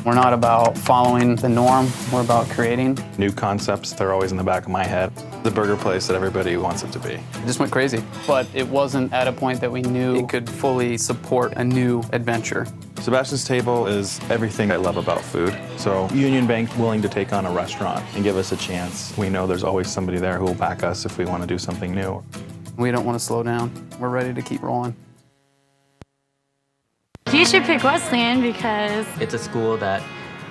We're not about following the norm, we're about creating. New concepts, they're always in the back of my head. The burger place that everybody wants it to be. It just went crazy, but it wasn't at a point that we knew it could fully support a new adventure. Sebastian's Table is everything I love about food. So Union Bank willing to take on a restaurant and give us a chance. We know there's always somebody there who will back us if we want to do something new. We don't want to slow down. We're ready to keep rolling. You should pick Wesleyan because It's a school that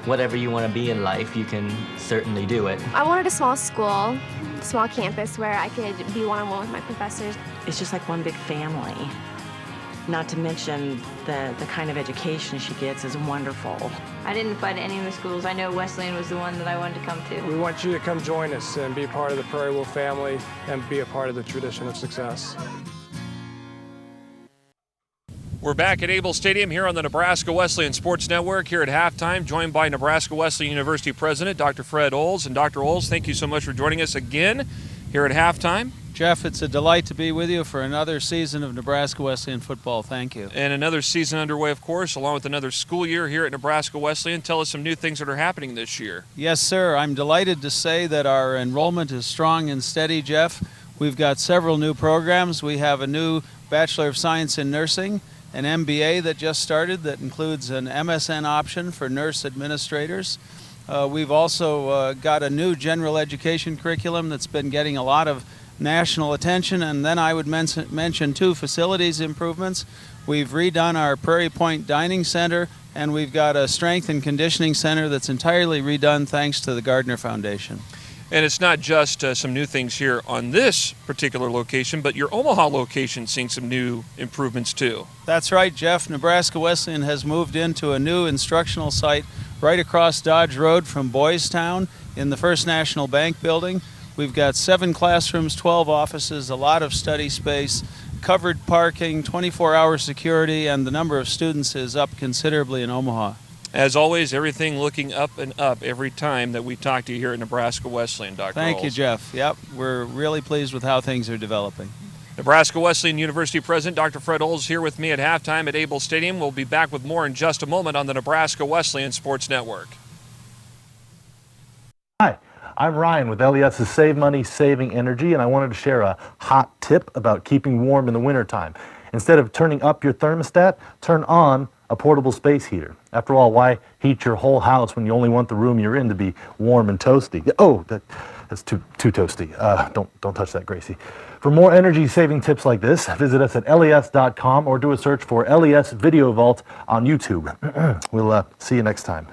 whatever you want to be in life, you can certainly do it. I wanted a small school, small campus where I could be one-on-one with my professors. It's just like one big family. Not to mention the kind of education she gets is wonderful. I didn't apply to any of the schools. I know Wesleyan was the one that I wanted to come to. We want you to come join us and be part of the Prairie Wolf family and be a part of the tradition of success. We're back at Able Stadium here on the Nebraska Wesleyan Sports Network here at halftime, joined by Nebraska Wesleyan University President Dr. Fred Oles. And Dr. Oles, thank you so much for joining us again here at halftime. Jeff, it's a delight to be with you for another season of Nebraska Wesleyan football. Thank you. And another season underway, of course, along with another school year here at Nebraska Wesleyan. Tell us some new things that are happening this year. Yes, sir. I'm delighted to say that our enrollment is strong and steady, Jeff. We've got several new programs. We have a new Bachelor of Science in Nursing, an MBA that just started that includes an MSN option for nurse administrators. We've also got a new general education curriculum that's been getting a lot of national attention, and then I would mention two facilities improvements. We've redone our Prairie Point Dining Center, and we've got a strength and conditioning center that's entirely redone thanks to the Gardner Foundation. And it's not just some new things here on this particular location, but your Omaha location seeing some new improvements too. That's right, Jeff. Nebraska Wesleyan has moved into a new instructional site right across Dodge Road from Boys Town in the First National Bank building. We've got 7 classrooms, 12 offices, a lot of study space, covered parking, 24-hour security, and the number of students is up considerably in Omaha. As always, everything looking up and up every time that we talk to you here at Nebraska Wesleyan, Dr. Thank you, Oles. Jeff. Yep, we're really pleased with how things are developing. Nebraska Wesleyan University President Dr. Fred Oles here with me at halftime at Able Stadium. We'll be back with more in just a moment on the Nebraska Wesleyan Sports Network. Hi, I'm Ryan with LES's Save Money, Saving Energy, and I wanted to share a hot tip about keeping warm in the wintertime. Instead of turning up your thermostat, turn on a portable space heater. After all, why heat your whole house when you only want the room you're in to be warm and toasty? Oh, that's too toasty. Don't touch that, Gracie. For more energy-saving tips like this, visit us at les.com or do a search for LES Video Vault on YouTube. We'll see you next time.